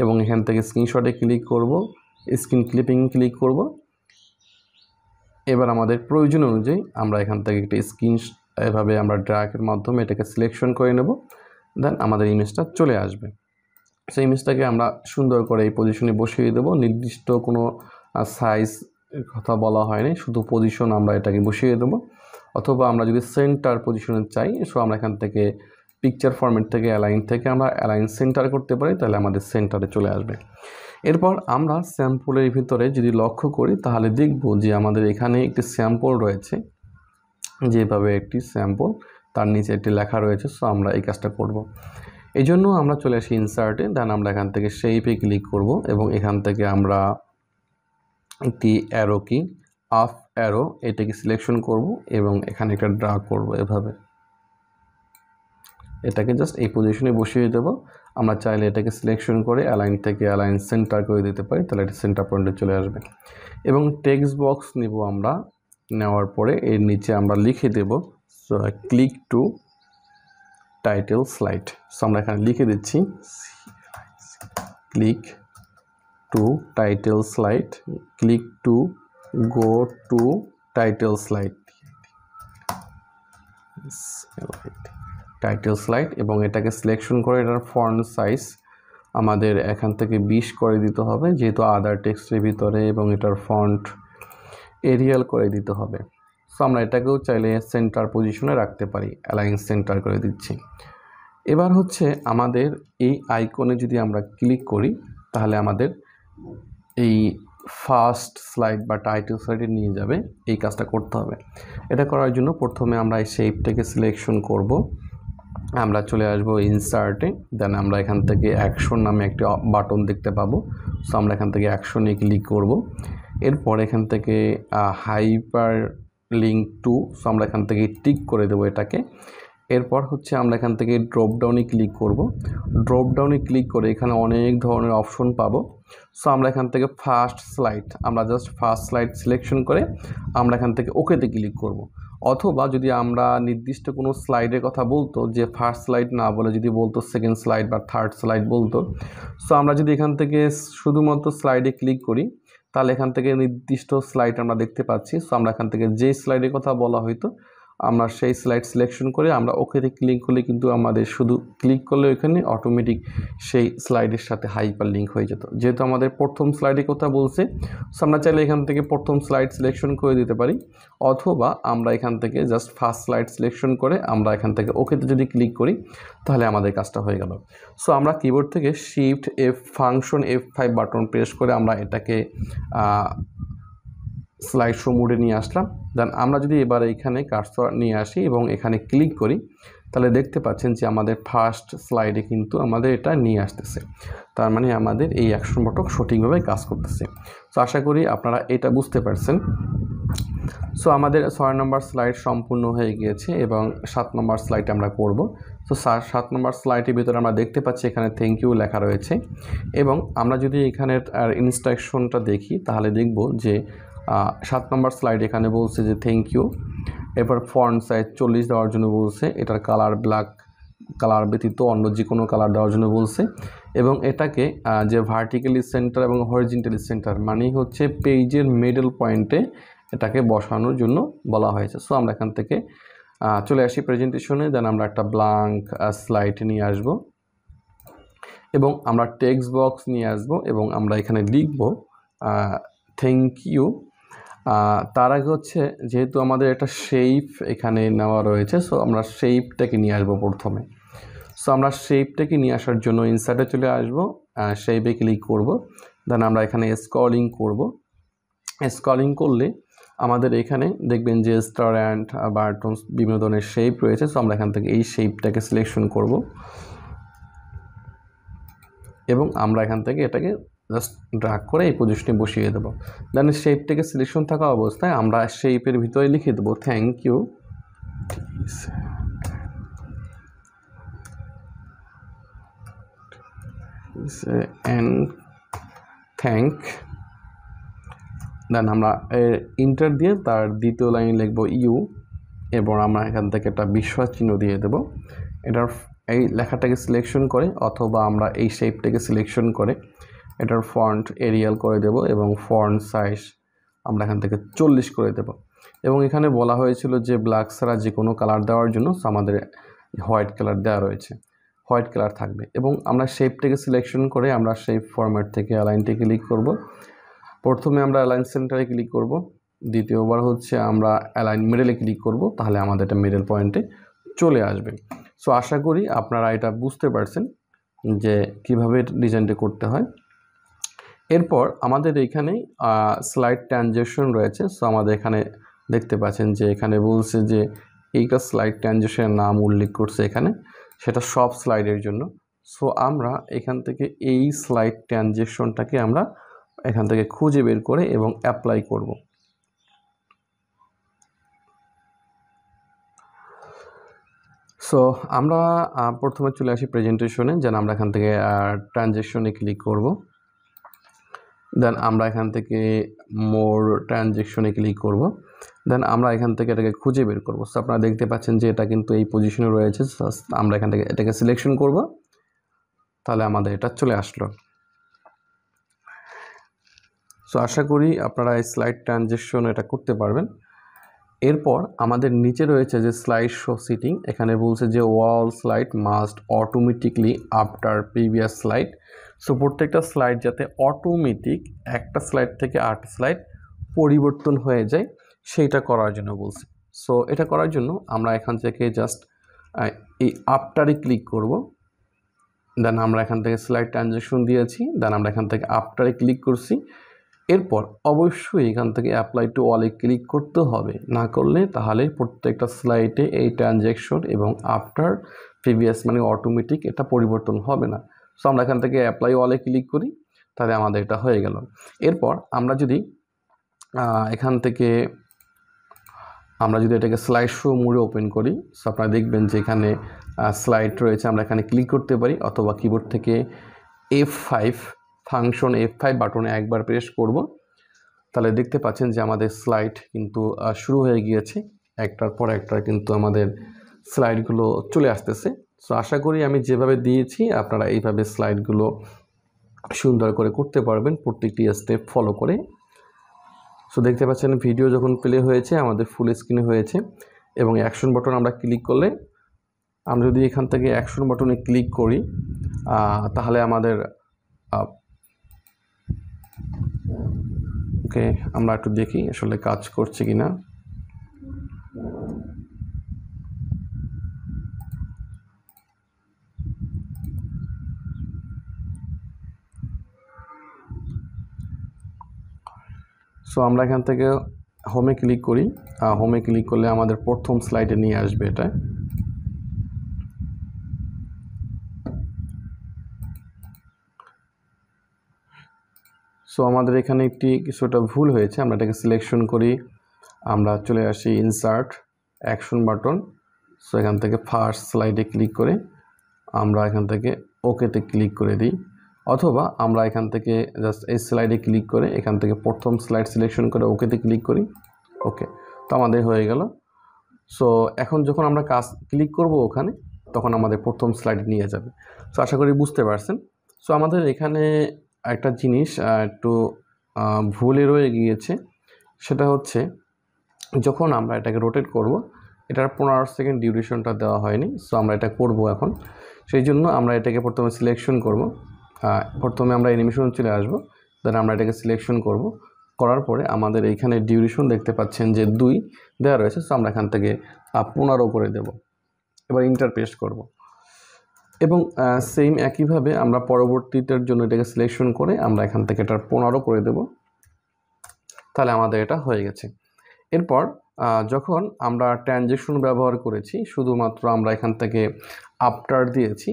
এবং এখান থেকে স্ক্রিনশটে ক্লিক করব, স্ক্রিন ক্লিপিং ক্লিক করব। এবার আমাদের প্রয়োজন অনুযায়ী আমরা এখান থেকে একটি স্ক্রিন এভাবে আমরা ড্র্যাগের মাধ্যমে এটাকে সিলেকশন করে নেব, দেন আমাদের ইমেজটা চলে আসবে। সেই ইমেজটাকে আমরা সুন্দর করে এই পজিশনে বসিয়ে দেব। নির্দিষ্ট কোনো সাইজ কথা বলা হয়নি, শুধু পজিশন আমরা এটাকে বসিয়ে দেব। অথবা আমরা যদি সেন্টার পজিশনে চাই, সো আমরা এখান থেকে পিকচার ফরম্যাট থেকে অ্যালাইন থেকে আমরা অ্যালাইন সেন্টার করতে পারি, তাহলে আমাদের সেন্টারে চলে আসবে। এরপর আমরা স্যাম্পলের ভিতরে যদি লক্ষ্য করি তাহলে দেখব যে আমাদের এখানে একটি স্যাম্পল রয়েছে, যেভাবে একটি স্যাম্পল, তার নিচে একটি লেখা রয়েছে। সো আমরা এই কাজটা করব। এই জন্য আমরা চলে আসি ইনসার্টে, দেন আমরা এখান থেকে শেপে ক্লিক করব এবং এখান থেকে আমরা একটি অ্যারো কি আপ অ্যারো এটাকে সিলেকশন করব এবং এখানে একটা ড্রা করব। এভাবে এটাকে জাস্ট এই পজিশনে বসিয়ে দেব। আমরা চাইলে এটাকে সিলেকশন করে অ্যালাইন থেকে অ্যালাইন সেন্টার করে দিতে পারি, তাহলে এটা সেন্টার পয়েন্টে চলে আসবে। এবং টেক্সট বক্স নিব আমরা, নেওয়ার পরে এর নিচে আমরা লিখে দেব click to title slide. So আমরা এখানে লিখে দিচ্ছি click to title slide, click to go to title slide, title slide. এবং এটাকে সিলেকশন করে এটার ফন্ট সাইজ আমাদের এখান থেকে 20 করে দিতে হবে, যেহেতু আদার টেক্সটের ভিতরে, এবং এটার ফন্ট এরিয়াল করে দিতে হবে। সো আমরা এটাকেও চাইলে সেন্টার পজিশনে রাখতে পারি, অ্যালাইন সেন্টার করে দিচ্ছি। এবার হচ্ছে আমাদের এই আইকনে যদি আমরা ক্লিক করি তাহলে আমাদের এই ফার্স্ট স্লাইড বা টাইটেল স্লাইডে নিয়ে যাবে। এই কাজটা করতে হবে। এটা করার জন্য প্রথমে আমরা এই শেপটাকে সিলেকশন করব, আমরা চলে আসব ইনসার্টে, দেন আমরা এখান থেকে অ্যাকশন নামে একটি বাটন দেখতে পাবো। সো আমরা এখান থেকে অ্যাকশনে ক্লিক করব। এরপর এখান থেকে হাইপার লিঙ্ক টু, সো আমরা এখান থেকে টিক করে দেবো এটাকে। এরপর হচ্ছে আমরা এখান থেকে ড্রপ ডাউনে ক্লিক করব। ড্রপ ডাউনে ক্লিক করে এখানে অনেক ধরনের অপশন পাবো। সো আমরা এখান থেকে ফার্স্ট স্লাইড, আমরা জাস্ট ফার্স্ট স্লাইড সিলেকশন করে আমরা এখান থেকে ওকেতে ক্লিক করব। অথবা যদি আমরা নির্দিষ্ট কোনো স্লাইডের কথা বলতো, যে ফার্স্ট স্লাইড না বলে যদি বলতো সেকেন্ড স্লাইড বা থার্ড স্লাইড বলতো, সো আমরা যদি এখান থেকে শুধুমাত্র স্লাইডে ক্লিক করি তাহলে এখান থেকে নির্দিষ্ট স্লাইড আমরা দেখতে পাচ্ছি। সো আমরা এখান থেকে যে স্লাইডের কথা বলা হয়তো আমরা সেই স্লাইড সিলেকশন করে আমরা ওকেতে ক্লিক করলে কিন্তু আমাদের শুধু ক্লিক করলে ওইখানে অটোমেটিক সেই স্লাইডের সাথে হাইপার লিঙ্ক হয়ে যেত। যেহেতু আমাদের প্রথম স্লাইডের কথা বলছে, সো আমরা চাইলে এখান থেকে প্রথম স্লাইড সিলেকশন করে দিতে পারি, অথবা আমরা এখান থেকে জাস্ট ফার্স্ট স্লাইড সিলেকশন করে আমরা এখান থেকে ওকেতে যদি ক্লিক করি তাহলে আমাদের কাজটা হয়ে গেল। সো আমরা কিবোর্ড থেকে shift function F5 button press করে আমরা এটাকে স্লাইড শো মোডে নিয়ে আসলাম। দেন আমরা যদি এবার এখানে কার্সর নিয়ে আসি এবং এখানে ক্লিক করি তাহলে দেখতে পাচ্ছেন যে আমাদের ফার্স্ট স্লাইডে কিন্তু আমাদের এটা নিয়ে আসতেছে। তার মানে আমাদের এই অ্যাকশন বাটন সঠিকভাবে কাজ করতেছে। সো আশা করি আপনারা এটা বুঝতে পারছেন। সো আমাদের 6 নম্বর স্লাইড সম্পূর্ণ হয়ে গিয়েছে এবং 7 নম্বর স্লাইড আমরা করব। তো 7 নম্বর স্লাইডের ভিতরে আমরা দেখতে পাচ্ছি এখানে থ্যাংক ইউ লেখা রয়েছে। এবং আমরা যদি এখানের ইনস্ট্রাকশনটা দেখি তাহলে দেখব যে 7 নম্বর স্লাইড এখানে বলছে যে থ্যাংক ইউ। এরপর ফন্ট সাইজ 40 দেওয়ার জন্য বলছে, এটার কালার ব্ল্যাক কালার ব্যতীত অন্য যে কোনো কালার দেওয়ার জন্য বলছে। এবং এটাকে যে ভার্টিক্যালি সেন্টার এবং হরিজন্টালি সেন্টার মানে হচ্ছে পেজের মিডল পয়েন্টে এটাকে বসানোর জন্য বলা হয়েছে। সো আমরা এখান থেকে চলে আসি প্রেজেন্টেশনে, দেন আমরা একটা ব্ল্যাঙ্ক স্লাইড নিয়ে আসব এবং আমরা টেক্সট বক্স নিয়ে আসব এবং আমরা এখানে লিখব থ্যাংক ইউ। তার আগে হচ্ছে যেহেতু আমাদের একটা শেপ এখানে নেওয়া রয়েছে, সো আমরা শেপটাকে নিয়ে আসবো প্রথমে। সো আমরা শেপটাকে নিয়ে আসার জন্য ইনসার্টে চলে আসবো, শেপে ক্লিক করব, দেন আমরা এখানে স্ক্রলিং করব। স্ক্রলিং করলে আমাদের এখানে দেখবেন যে স্টার অ্যান্ড বাটনস বিভিন্ন ধরনের শেপ রয়েছে। সো আমরা এখান থেকে এই শেপটাকে সিলেকশন করব এবং আমরা এখান থেকে এটাকে জাস্ট ড্র্যাগ করে এই পজিশনে বসিয়ে দেবো। দেন শেপটাকে সিলেকশন থাকা অবস্থায় আমরা শেপের ভিতরে লিখে দেবো থ্যাংক ইউ। অ্যান্ড থ্যাংক, দেন আমরা ইন্টার দিয়ে তার দ্বিতীয় লাইন লিখবো ইউ এবং আমরা এখান থেকে একটা বিশ্বাস চিহ্ন দিয়ে দেবো। এটার এই লেখাটাকে সিলেকশন করে অথবা আমরা এই শেপটাকে সিলেকশন করে এটার ফন্ট এরিয়াল করে দেব এবং ফন্ট সাইজ আমরা এখান থেকে 40 করে দেব। এবং এখানে বলা হয়েছিল যে ব্ল্যাক ছাড়া যে কোনো কালার দেওয়ার জন্য আমাদের হোয়াইট কালার দেওয়া রয়েছে, হোয়াইট কালার থাকবে। এবং আমরা শেপটাকে সিলেকশন করে আমরা শেপ ফরম্যাট থেকে অ্যালাইনটি ক্লিক করব। প্রথমে আমরা অ্যালাইন সেন্টারে ক্লিক করব, দ্বিতীয়বার হচ্ছে আমরা অ্যালাইন মিডলে ক্লিক করব, তাহলে আমাদের এটা মিডল পয়েন্টে চলে আসবে। সো আশা করি আপনারা এটা বুঝতে পারছেন যে কিভাবে ডিজাইনটা করতে হয়। এরপর আমাদের এখানে স্লাইড ট্রানজেকশন রয়েছে। সো আমাদের এখানে দেখতে পাচ্ছেন যে এখানে বলছে যে এইটা স্লাইড ট্রানজেকশনের নাম উল্লেখ করছে এখানে, সেটা সব স্লাইডের জন্য। সো আমরা এখান থেকে এই স্লাইড ট্রানজেকশনটাকে আমরা এখান থেকে খুঁজে বের করে এবং অ্যাপ্লাই করব। সো আমরা প্রথমে চলে আসি প্রেজেন্টেশনে। যেন আমরা এখান থেকে ট্রানজ্যাকশনে ক্লিক করব। দেন আমরা এখান থেকে মোর ট্রানজ্যাকশনে ক্লিক করব। দেন আমরা এখান থেকে এটাকে খুঁজে বের করব। সো আপনারা দেখতে পাচ্ছেন যে এটা কিন্তু এই পজিশনে রয়েছে। আমরা এখান থেকে এটাকে সিলেকশন করব, তাহলে আমাদের এটা চলে আসলো। সো আশা করি আপনারা এই স্লাইড ট্রানজ্যাকশন এটা করতে পারবেন। এরপর আমাদের নিচে রয়েছে যে স্লাইড শো সিটিং, এখানে বলছে যে all slide must automatically after previous slide. So প্রত্যেকটা স্লাইড যাতে অটোমেটিক একটা স্লাইড থেকে আরেকটা স্লাইড পরিবর্তন হয়ে যায় সেইটা করার জন্য বলছে। সো এটা করার জন্য আমরা এখান থেকে জাস্ট এই আফটারে ক্লিক করব। দেন আমরা এখান থেকে স্লাইড ট্রানজ্যাকশন দিয়েছি, দেন আমরা এখান থেকে আফটারে ক্লিক করছি। এরপর অবশ্যই এখান থেকে অ্যাপ্লাই টু অলে ক্লিক করতে হবে, না করলে তাহলে প্রত্যেকটা স্লাইডে এই ট্রানজ্যাকশন এবং আফটার প্রিভিয়াস মানে অটোমেটিক এটা পরিবর্তন হবে না। সো আমরা এখান থেকে অ্যাপ্লাই অলে ক্লিক করি, তাহলে আমাদের এটা হয়ে গেল। এরপর আমরা যদি এখান থেকে এটাকে স্লাইড শো মোডে ওপেন করি, সো আপনারা দেখবেন যে এখানে স্লাইড রয়েছে। আমরা এখানে ক্লিক করতে পারি অথবা কিবোর্ড থেকে F5 ফাংশন F5 বাটনে একবার প্রেস করব, তাহলে দেখতে পাচ্ছেন যে আমাদের স্লাইড কিন্তু শুরু হয়ে গিয়েছে। একটার পর একটা কিন্তু আমাদের স্লাইডগুলো চলে আসতেছে। সো আশা করি আমি যেভাবে দিয়েছি আপনারা এইভাবে স্লাইডগুলো সুন্দর করে করতে পারবেন প্রত্যেকটি স্টেপ ফলো করে। সো দেখতে পাচ্ছেন ভিডিও যখন প্লে হয়েছে আমাদের ফুল স্ক্রিনে হয়েছে এবং অ্যাকশন বাটন আমরা ক্লিক করলে, আমরা যদি এখান থেকে অ্যাকশন বাটনে ক্লিক করি তাহলে আমাদের ওকে আমরা একটু দেখি আসলে কাজ করছে কিনা। সো আমরা এখান থেকে হোমে ক্লিক করি। হোমে ক্লিক করলে আমাদের প্রথম স্লাইডে নিয়ে আসবে এটা। সো আমাদের এখানে কিছুটা ভুল হয়েছে, আমরা এটাকে সিলেকশন করি, আমরা চলে আসি ইনসার্ট অ্যাকশন বাটন। সো এখান থেকে ফার্স্ট স্লাইডে ক্লিক করে আমরা এখান থেকে ওকেতে ক্লিক করে দিই, অথবা আমরা এখান থেকে জাস্ট এই স্লাইডে ক্লিক করে এখান থেকে প্রথম স্লাইড সিলেকশন করে ওকেতে ক্লিক করি। ওকে, তো আমাদের হয়ে গেল। সো এখন যখন আমরা ক্লিক করব ওখানে, তখন আমাদের প্রথম স্লাইড নিয়ে যাবে। সো আশা করি বুঝতে পারছেন। সো আমাদের এখানে একটা জিনিস একটু ভুলে রয়ে গিয়েছে, সেটা হচ্ছে যখন আমরা এটাকে রোটেট করব, এটার 15 সেকেন্ড ডিউরেশনটা দেওয়া হয়নি। সো আমরা এটা করব এখন, সেই জন্য আমরা এটাকে প্রথমে সিলেকশন করব। প্রথমে আমরা অ্যানিমেশন চলে আসব, দেন আমরা এটাকে সিলেকশন করব। করার পরে আমাদের এইখানে ডিউরেশন দেখতে পাচ্ছেন যে 2 দেওয়া রয়েছে। সো আমরা এখান থেকে 15 করে দেব। এবার ইন্টার প্রেস করব এবং সেম একইভাবে আমরা পরবর্তীটার জন্য এটাকে সিলেকশন করে আমরা এখান থেকে এটা 15 করে দেব। তাহলে আমাদের এটা হয়ে গেছে। এরপর যখন আমরা ট্রানজ্যাকশন ব্যবহার করেছি, শুধুমাত্র আমরা এখান থেকে আফটার দিয়েছি,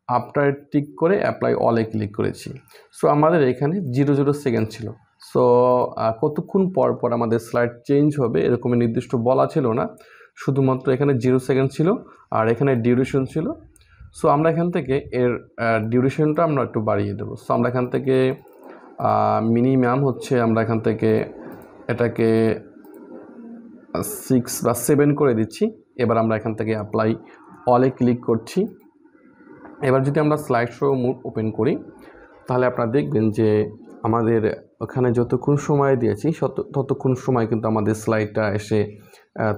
আফটার টিক করে অ্যাপ্লাই অলে ক্লিক করেছি। সো আমাদের এখানে 0 সেকেন্ড ছিল। সো কতক্ষণ পর পর আমাদের স্লাইড চেঞ্জ হবে এরকম নির্দিষ্ট বলা ছিল না, শুধুমাত্র এখানে 0 সেকেন্ড ছিল আর এখানে ডিউরেশন ছিল। সো আমরা এখান থেকে এর ডিউরেশনটা আমরা একটু বাড়িয়ে দেবো। সো আমরা এখান থেকে মিনিমাম হচ্ছে আমরা এখান থেকে এটাকে 6 বা 7 করে দিচ্ছি। এবার আমরা এখান থেকে অ্যাপ্লাই অলে ক্লিক করছি। এবার যদি আমরা স্লাইড শো মোড ওপেন করি, তাহলে আপনারা দেখবেন যে আমাদের ওখানে যতক্ষণ সময় দিয়েছি ততক্ষণ সময় কিন্তু আমাদের স্লাইডটা এসে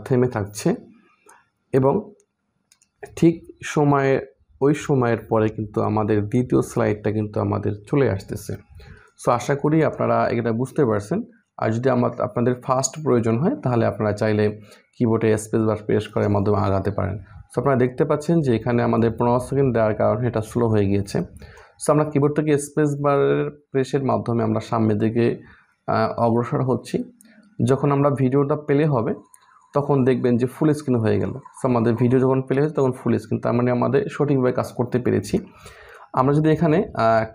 থেমে থাকছে এবং ঠিক ওই সময়ের পরে কিন্তু আমাদের দ্বিতীয় স্লাইডটা কিন্তু আমাদের চলে আসতেছে। সো আশা করি আপনারা এটা বুঝতে পারছেন। আর যদি আপনাদের ফাস্ট প্রয়োজন হয় তাহলে আপনারা চাইলে কিবোর্ডে স্পেস বার প্রেস করার মাধ্যমে আগাতে পারেন। সো আপনারা দেখতে পাচ্ছেন যে এখানে আমাদের 15 সেকেন্ড দেওয়ার কারণে এটা স্লো হয়ে গিয়েছে। সো আমরা কিবোর্ড থেকে স্পেস বারের প্রেসের মাধ্যমে আমরা সামনের দিকে অগ্রসর হচ্ছি। যখন আমরা ভিডিওটা প্লে হবে তখন দেখবেন যে ফুল স্ক্রিন হয়ে গেল। সো আমাদের ভিডিও যখন প্লে হয়েছে তখন ফুল স্ক্রিন, তার মানে আমাদের সঠিকভাবে কাজ করতে পেরেছি। আমরা যদি এখানে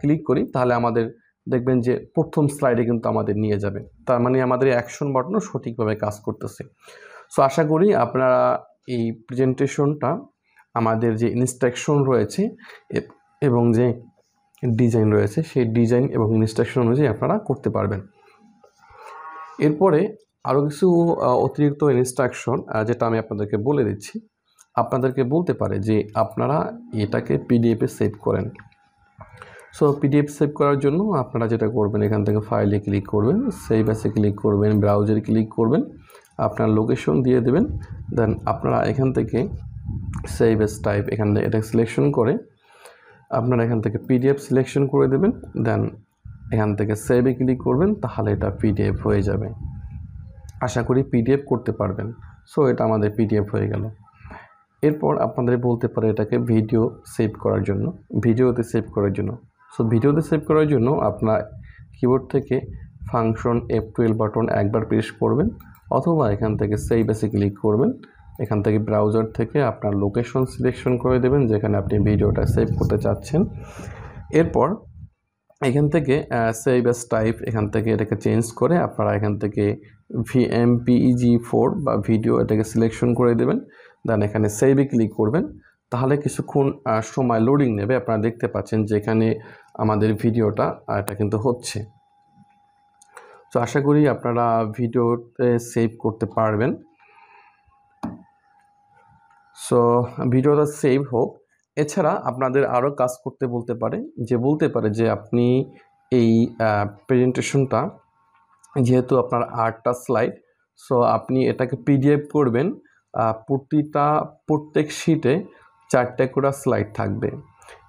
ক্লিক করি তাহলে আমাদের দেখবেন যে প্রথম স্লাইডে কিন্তু আমাদের নিয়ে যাবে, তার মানে আমাদের অ্যাকশন বাটনও সঠিকভাবে কাজ করতেছে। সো আশা করি আপনারা এই প্রেজেন্টেশনটা আমাদের যে ইনস্ট্রাকশন রয়েছে এবং যে ডিজাইন রয়েছে সেই ডিজাইন এবং ইনস্ট্রাকশন অনুযায়ী আপনারা করতে পারবেন। এরপরে আরও কিছু অতিরিক্ত ইনস্ট্রাকশন যেটা আমি আপনাদেরকে বলে দিচ্ছি। আপনাদেরকে বলতে পারে যে আপনারা এটাকে পিডিএফে সেভ করেন। সো পিডিএফ সেভ করার জন্য আপনারা যেটা করবেন, এখান থেকে ফাইলে ক্লিক করবেন, সেভ অ্যাসে ক্লিক করবেন, ব্রাউজারে ক্লিক করবেন, আপনার লোকেশন দিয়ে দেবেন। দেন আপনারা এখান থেকে সেভ অ্যাস টাইপ এখান থেকে এটা সিলেকশন করে আপনারা এখান থেকে পিডিএফ সিলেকশন করে দেবেন। দেন এখান থেকে সেভে ক্লিক করবেন, তাহলে এটা পিডিএফ হয়ে যাবে। আশা করি পিডিএফ করতে পারবেন। সো এটা আমাদের পিডিএফ হয়ে গেল। এরপর আপনাদের বলতে পারে এটাকে ভিডিও সেভ করার জন্য, ভিডিওতে সেভ করার জন্য। সো ভিডিওতে সেভ করার জন্য আপনার কিবোর্ড থেকে ফাংশন F12 বাটন একবার প্রেস করবেন, অথবা এখান থেকে সেভ অ্যাসে ক্লিক করবেন। এখান থেকে ব্রাউজার থেকে আপনার লোকেশন সিলেকশন করে দেবেন যেখানে আপনি ভিডিওটা সেভ করতে চাচ্ছেন। এরপর এখান থেকে সেভ অ্যাস টাইপ এখান থেকে এটাকে চেঞ্জ করে আপনারা এখান থেকে MPEG-4 বা ভিডিও এটাকে সিলেকশন করে দেবেন। দেন এখানে সেভে ক্লিক করবেন, তাহলে কিছুক্ষণ সময় লোডিং নেবে। আপনারা দেখতে পাচ্ছেন যে এখানে আমাদের ভিডিওটা এটা কিন্তু হচ্ছে। তো আশা করি আপনারা ভিডিওতে সেভ করতে পারবেন। সো ভিডিওটা সেভ হোক। এছাড়া আপনাদের আরও কাজ করতে বলতে পারে যে আপনি এই প্রেজেন্টেশনটা যেহেতু আপনার 8টা স্লাইড, সো আপনি এটাকে পিডিএফ করবেন। প্রত্যেক শিটে 4টে করে স্লাইড থাকবে,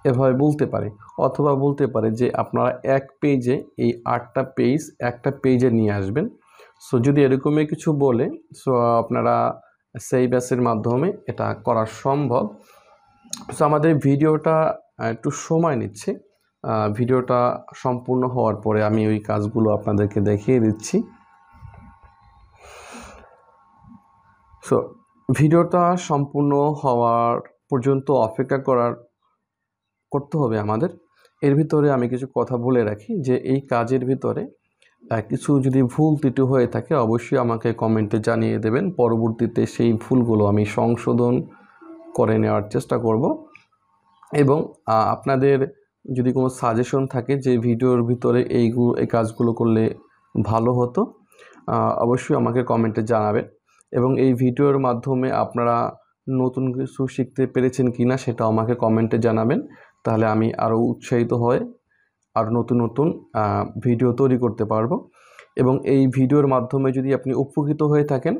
এভাবে বলতে পারে। অথবা বলতে পারে যে আপনারা এক পেজে এই 8টা পেজ একটা পেজে নিয়ে আসবেন। সো যদি এরকমই কিছু বলে, সো আপনারা সেই ব্যাসের মাধ্যমে এটা করা সম্ভব। সো আমাদের ভিডিওটা একটু সময় নিচ্ছে। ভিডিওটা সম্পূর্ণ হওয়ার পরে আমি ওই কাজগুলো আপনাদেরকে দেখিয়ে দিচ্ছি। সো ভিডিওটা সম্পূর্ণ হওয়ার পর্যন্ত অপেক্ষা করতে হবে আমাদের। এর ভিতরে আমি কিছু কথা বলে রাখি যে এই কাজের ভিতরে কিছু যদি ভুল ত্রুটি হয়ে থাকে অবশ্যই আমাকে কমেন্টে জানিয়ে দেবেন। পরবর্তীতে সেই ভুলগুলো আমি সংশোধন করে নেওয়ার চেষ্টা করব। এবং আপনাদের যদি কোনো সাজেশন থাকে যে ভিডিওর ভিতরে এই কাজগুলো করলে ভালো হতো, অবশ্যই আমাকে কমেন্টে জানাবেন। এবং এই ভিডিওর মাধ্যমে আপনারা নতুন কিছু শিখতে পেরেছেন কিনা সেটা আমাকে কমেন্টে জানাবেন, তাহলে আমি আরও উৎসাহিত হয়ে আর নতুন নতুন ভিডিও তৈরি করতে পারবো। এবং এই ভিডিওর মাধ্যমে যদি আপনি উপকৃত হয়ে থাকেন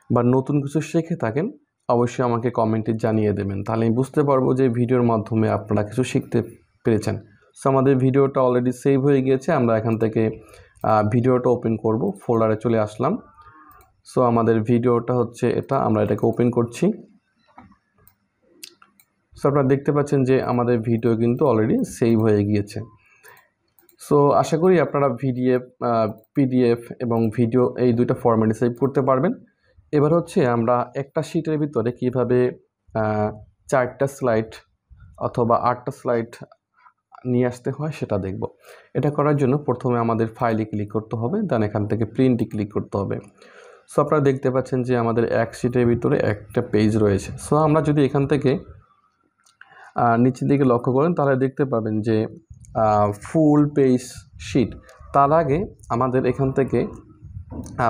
বা নতুন কিছু শিখে থাকেন অবশ্যই আমাকে কমেন্টে জানিয়ে দেবেন, তাহলে আমি বুঝতে পারবো যে ভিডিওর মাধ্যমে আপনারা কিছু শিখতে পেরেছেন। সো আমাদের ভিডিওটা অলরেডি সেভ হয়ে গিয়েছে। আমরা এখান থেকে ভিডিওটা ওপেন করব, ফোল্ডারে চলে আসলাম। সো আমাদের ভিডিওটা হচ্ছে এটা, আমরা এটাকে ওপেন করছি। সো আপনারা দেখতে পাচ্ছেন যে আমাদের ভিডিও কিন্তু অলরেডি সেভ হয়ে গিয়েছে। সো আশা করি আপনারা পিডিএফ এবং ভিডিও এই দুইটা ফরম্যাটে সেভ করতে পারবেন। এবার হচ্ছে আমরা একটা শিটের ভিতরে কিভাবে 4টা স্লাইড অথবা 8টা স্লাইড নিয়ে আসতে হয় সেটা দেখব। এটা করার জন্য প্রথমে আমাদের ফাইলে ক্লিক করতে হবে, দেন এখান থেকে প্রিন্টে ক্লিক করতে হবে। সো আপনারা দেখতে পাচ্ছেন যে আমাদের এক শিটের ভিতরে একটা পেজ রয়েছে। সো আমরা যদি এখান থেকে নিচের দিকে লক্ষ্য করেন তাহলে দেখতে পাবেন যে ফুল পেজ শিট। তার আগে আমাদের এখান থেকে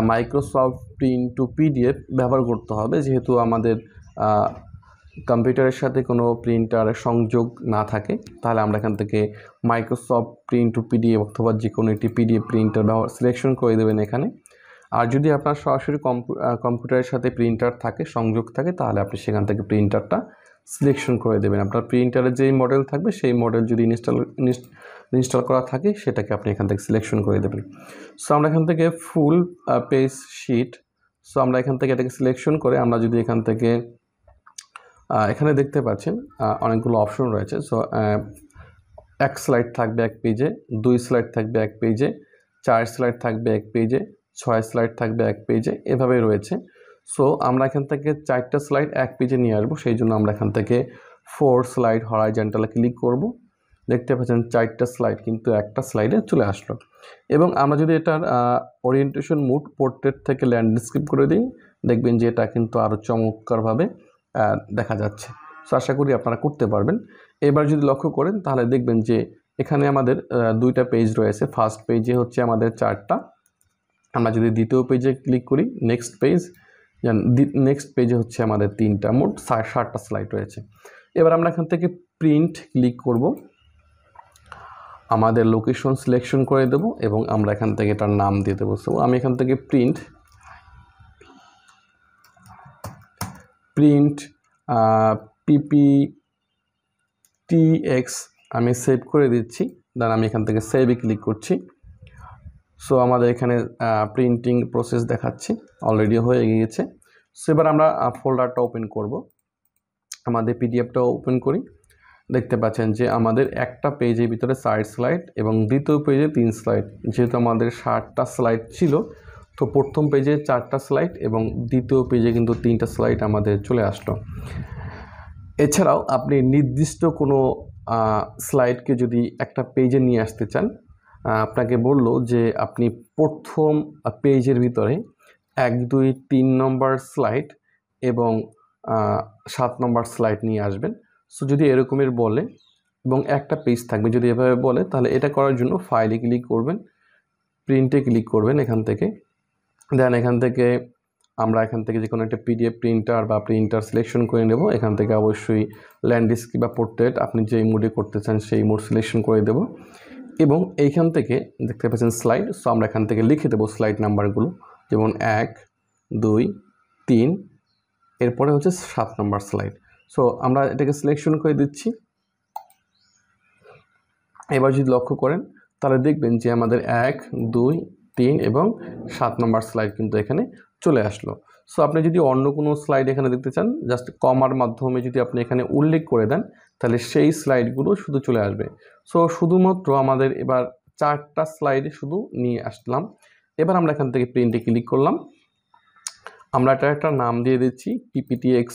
মাইক্রোসফট প্রিন্ট টু পিডিএফ ব্যবহার করতে হবে, যেহেতু আমাদের কম্পিউটারের সাথে কোনো প্রিন্টার সংযোগ না থাকে। তাহলে আমরা এখান থেকে মাইক্রোসফট প্রিন্ট টু পিডিএফ অথবা যে কোনো একটি পিডিএফ প্রিন্টার সিলেকশন করে দেবেন এখানে। আর যদি আপনার সরাসরি কম্পিউটারের সাথে প্রিন্টার থাকে, সংযোগ থাকে, তাহলে আপনি সেখান থেকে প্রিন্টারটা সিলেকশন করে দেবেন। আপনার প্রিন্টারের যেই মডেল থাকবে সেই মডেল যদি ইনস্টল করা থাকে সেটাকে আপনি এখান থেকে সিলেকশন করে দেবেন। সো আমরা এখান থেকে ফুল পেজ শিট, সো আমরা এখান থেকে এটাকে সিলেকশন করে আমরা যদি এখান থেকে এখানে দেখতে পাচ্ছেন অনেকগুলো অপশন রয়েছে। সো 1 স্লাইড থাকবে এক পেজে, 2 স্লাইড থাকবে এক পেজে, 4 স্লাইড থাকবে এক পেজে, 6 স্লাইড থাকবে এক পেজে, এভাবে রয়েছে। সো আমরা এখান থেকে 4টা স্লাইড এক পেজে নিয়ে আসবো, সেই জন্য আমরা এখান থেকে 4 স্লাইড হরাইজন্টালে ক্লিক করব। দেখতে পাচ্ছেন 4টা স্লাইড কিন্তু একটা স্লাইডে চলে আসলো। এবং আমরা যদি এটার ওরিয়েন্টেশন মুড পোর্ট্রেট থেকে ল্যান্ডস্কেপ করে দিই, দেখবেন যে এটা কিন্তু আরও চমৎকারভাবে দেখা যাচ্ছে। সো আশা করি আপনারা করতে পারবেন। এবার যদি লক্ষ্য করেন তাহলে দেখবেন যে এখানে আমাদের দুইটা পেজ রয়েছে। ফার্স্ট পেজে হচ্ছে আমাদের 4টা। আমরা যদি দ্বিতীয় পেজে ক্লিক করি নেক্সট পেজ, নেক্সট পেজে হচ্ছে আমাদের 3টা, মোট 7টা স্লাইড রয়েছে। এবার আমরা এখান থেকে প্রিন্ট ক্লিক করব, আমাদের লোকেশন সিলেকশন করে দেব এবং আমরা এখান থেকে এটার নাম দিয়ে দেবো। সো আমি এখান থেকে প্রিন্ট PPTX আমি সেভ করে দিচ্ছি। দেন আমি এখান থেকে সেভে ক্লিক করছি। সো আমাদের এখানে প্রিন্টিং প্রসেস দেখাচ্ছে, অলরেডি হয়ে গিয়েছে। সো এবার আমরা ফোল্ডারটা ওপেন করব, আমাদের পিডিএফটা ওপেন করি। দেখতে পাচ্ছেন যে আমাদের একটা পেজের ভিতরে 4 স্লাইড এবং দ্বিতীয় পেজে 3 স্লাইড। যেহেতু আমাদের 7টা স্লাইড ছিল, তো প্রথম পেজে 4টা স্লাইড এবং দ্বিতীয় পেজে কিন্তু 3টা স্লাইড আমাদের চলে আসলো। এছাড়াও আপনি নির্দিষ্ট কোনো স্লাইডকে যদি একটা পেজে নিয়ে আসতে চান, আপনাকে বললো যে আপনি প্রথম পেজের ভিতরে 1, 2, 3 নম্বর স্লাইড এবং 7 নম্বর স্লাইড নিয়ে আসবেন। সো যদি এরকমের বলে এবং একটা পেজ থাকবে, যদি এভাবে বলে, তাহলে এটা করার জন্য ফাইলে ক্লিক করবেন, প্রিন্টে ক্লিক করবেন এখান থেকে। দেন এখান থেকে আমরা এখান থেকে যে কোনো একটা পিডিএফ প্রিন্টার বা প্রিন্টার সিলেকশন করে নেব। এখান থেকে অবশ্যই ল্যান্ডস্কেপ বা পোর্ট্রেট আপনি যেই মুডে করতে চান সেই মুড সিলেকশন করে দেব এবং এইখান থেকে দেখতে পাচ্ছেন স্লাইড। সো আমরা এখান থেকে লিখে দেবো স্লাইড নাম্বারগুলো, যেমন 1, 2, 3, এরপরে হচ্ছে 7 নম্বর স্লাইড। সো আমরা এটাকে সিলেকশন করে দিচ্ছি। এবার যদি লক্ষ্য করেন তাহলে দেখবেন যে আমাদের 1, 2, 3 এবং 7 নম্বর স্লাইড কিন্তু এখানে চলে আসলো। সো আপনি যদি অন্য কোনো স্লাইড এখানে দেখতে চান, জাস্ট কমার মাধ্যমে যদি আপনি এখানে উল্লেখ করে দেন, তাহলে সেই স্লাইডগুলো শুধু চলে আসবে। সো শুধুমাত্র আমাদের এবার 4টা স্লাইডে শুধু নিয়ে আসলাম। এবার আমরা এখান থেকে প্রিন্টে ক্লিক করলাম, আমরা এটা একটা নাম দিয়ে দিচ্ছি PPTX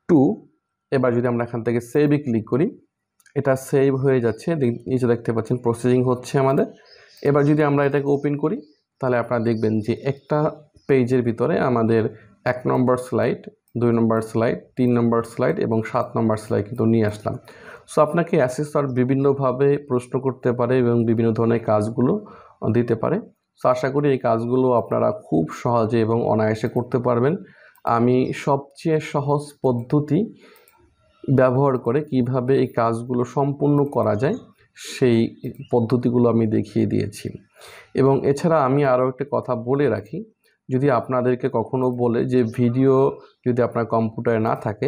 2। এবার যদি আমরা এখান থেকে সেভে ক্লিক করি, এটা সেভ হয়ে যাচ্ছে, নিচে দেখতে পাচ্ছেন প্রসেসিং হচ্ছে আমাদের। এবার যদি আমরা এটাকে ওপেন করি তাহলে আপনারা দেখবেন যে একটা পেজের ভিতরে আমাদের 1 নম্বর স্লাইড, 2 নম্বর স্লাইড, 3 নম্বর স্লাইড এবং 7 নম্বর স্লাইড কিন্তু নিয়ে আসলাম। সো আপনাকে অ্যাসেসর বিভিন্নভাবে প্রশ্ন করতে পারে এবং বিভিন্ন ধরনের কাজগুলো দিতে পারে। সো আশা করি এই কাজগুলো আপনারা খুব সহজে এবং অনায়াসে করতে পারবেন। আমি সবচেয়ে সহজ পদ্ধতি ব্যবহার করে কিভাবে এই কাজগুলো সম্পূর্ণ করা যায় সেই পদ্ধতিগুলো আমি দেখিয়ে দিয়েছি। এবং এছাড়া আমি আরও একটা কথা বলে রাখি, যদি আপনাদেরকে কখনো বলে যে ভিডিও যদি আপনার কম্পিউটারে না থাকে,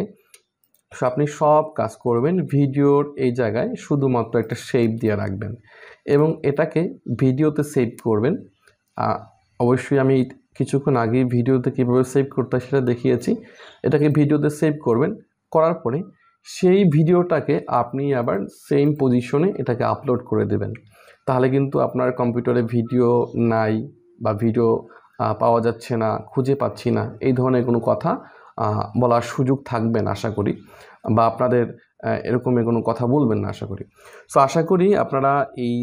সো আপনি সব কাজ করবেন ভিডিওর এই জায়গায় শুধুমাত্র একটা শেপ দিয়ে রাখবেন এবং এটাকে ভিডিওতে সেভ করবেন। অবশ্যই আমি কিছুক্ষণ আগেই ভিডিওতে কীভাবে সেভ করতে হয় সেটা দেখিয়েছি। এটাকে ভিডিওতে সেভ করবেন, করার পরে সেই ভিডিওটাকে আপনি আবার সেম পজিশনে এটাকে আপলোড করে দেবেন। তাহলে কিন্তু আপনার কম্পিউটারে ভিডিও নাই বা ভিডিও পাওয়া যাচ্ছে না, খুঁজে পাচ্ছি না, এই ধরনের কোনো কথা বলার সুযোগ থাকবে না আশা করি, বা আপনাদের এরকমের কোনো কথা বলবেন না আশা করি। সো আশা করি আপনারা এই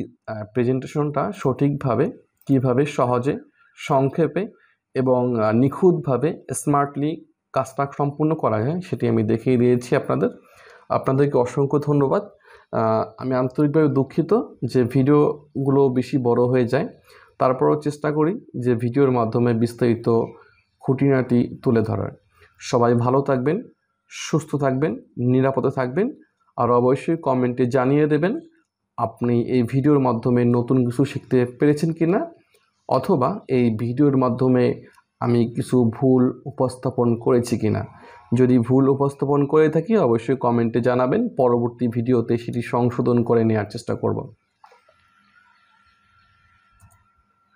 প্রেজেন্টেশনটা সঠিকভাবে কীভাবে সহজে, সংক্ষেপে এবং নিখুঁতভাবে স্মার্টলি কাজটা সম্পূর্ণ করা যায় সেটি আমি দেখিয়ে দিয়েছি আপনাদেরকে অসংখ্য ধন্যবাদ। আমি আন্তরিকভাবে দুঃখিত যে ভিডিওগুলো বেশি বড় হয়ে যায়, তারপরও চেষ্টা করি যে ভিডিওর মাধ্যমে বিস্তারিত খুঁটিনাটি তুলে ধরার। সবাই ভালো থাকবেন, সুস্থ থাকবেন, নিরাপদে থাকবেন, আর অবশ্যই কমেন্টে জানিয়ে দেবেন আপনি এই ভিডিওর মাধ্যমে নতুন কিছু শিখতে পেরেছেন কিনা, অথবা এই ভিডিওর মাধ্যমে আমি কিছু ভুল উপস্থাপন করেছি কিনা। যদি ভুল উপস্থাপন করে থাকি অবশ্যই কমেন্টে জানাবেন, পরবর্তী ভিডিওতে সেটি সংশোধন করে নেওয়ার চেষ্টা করব।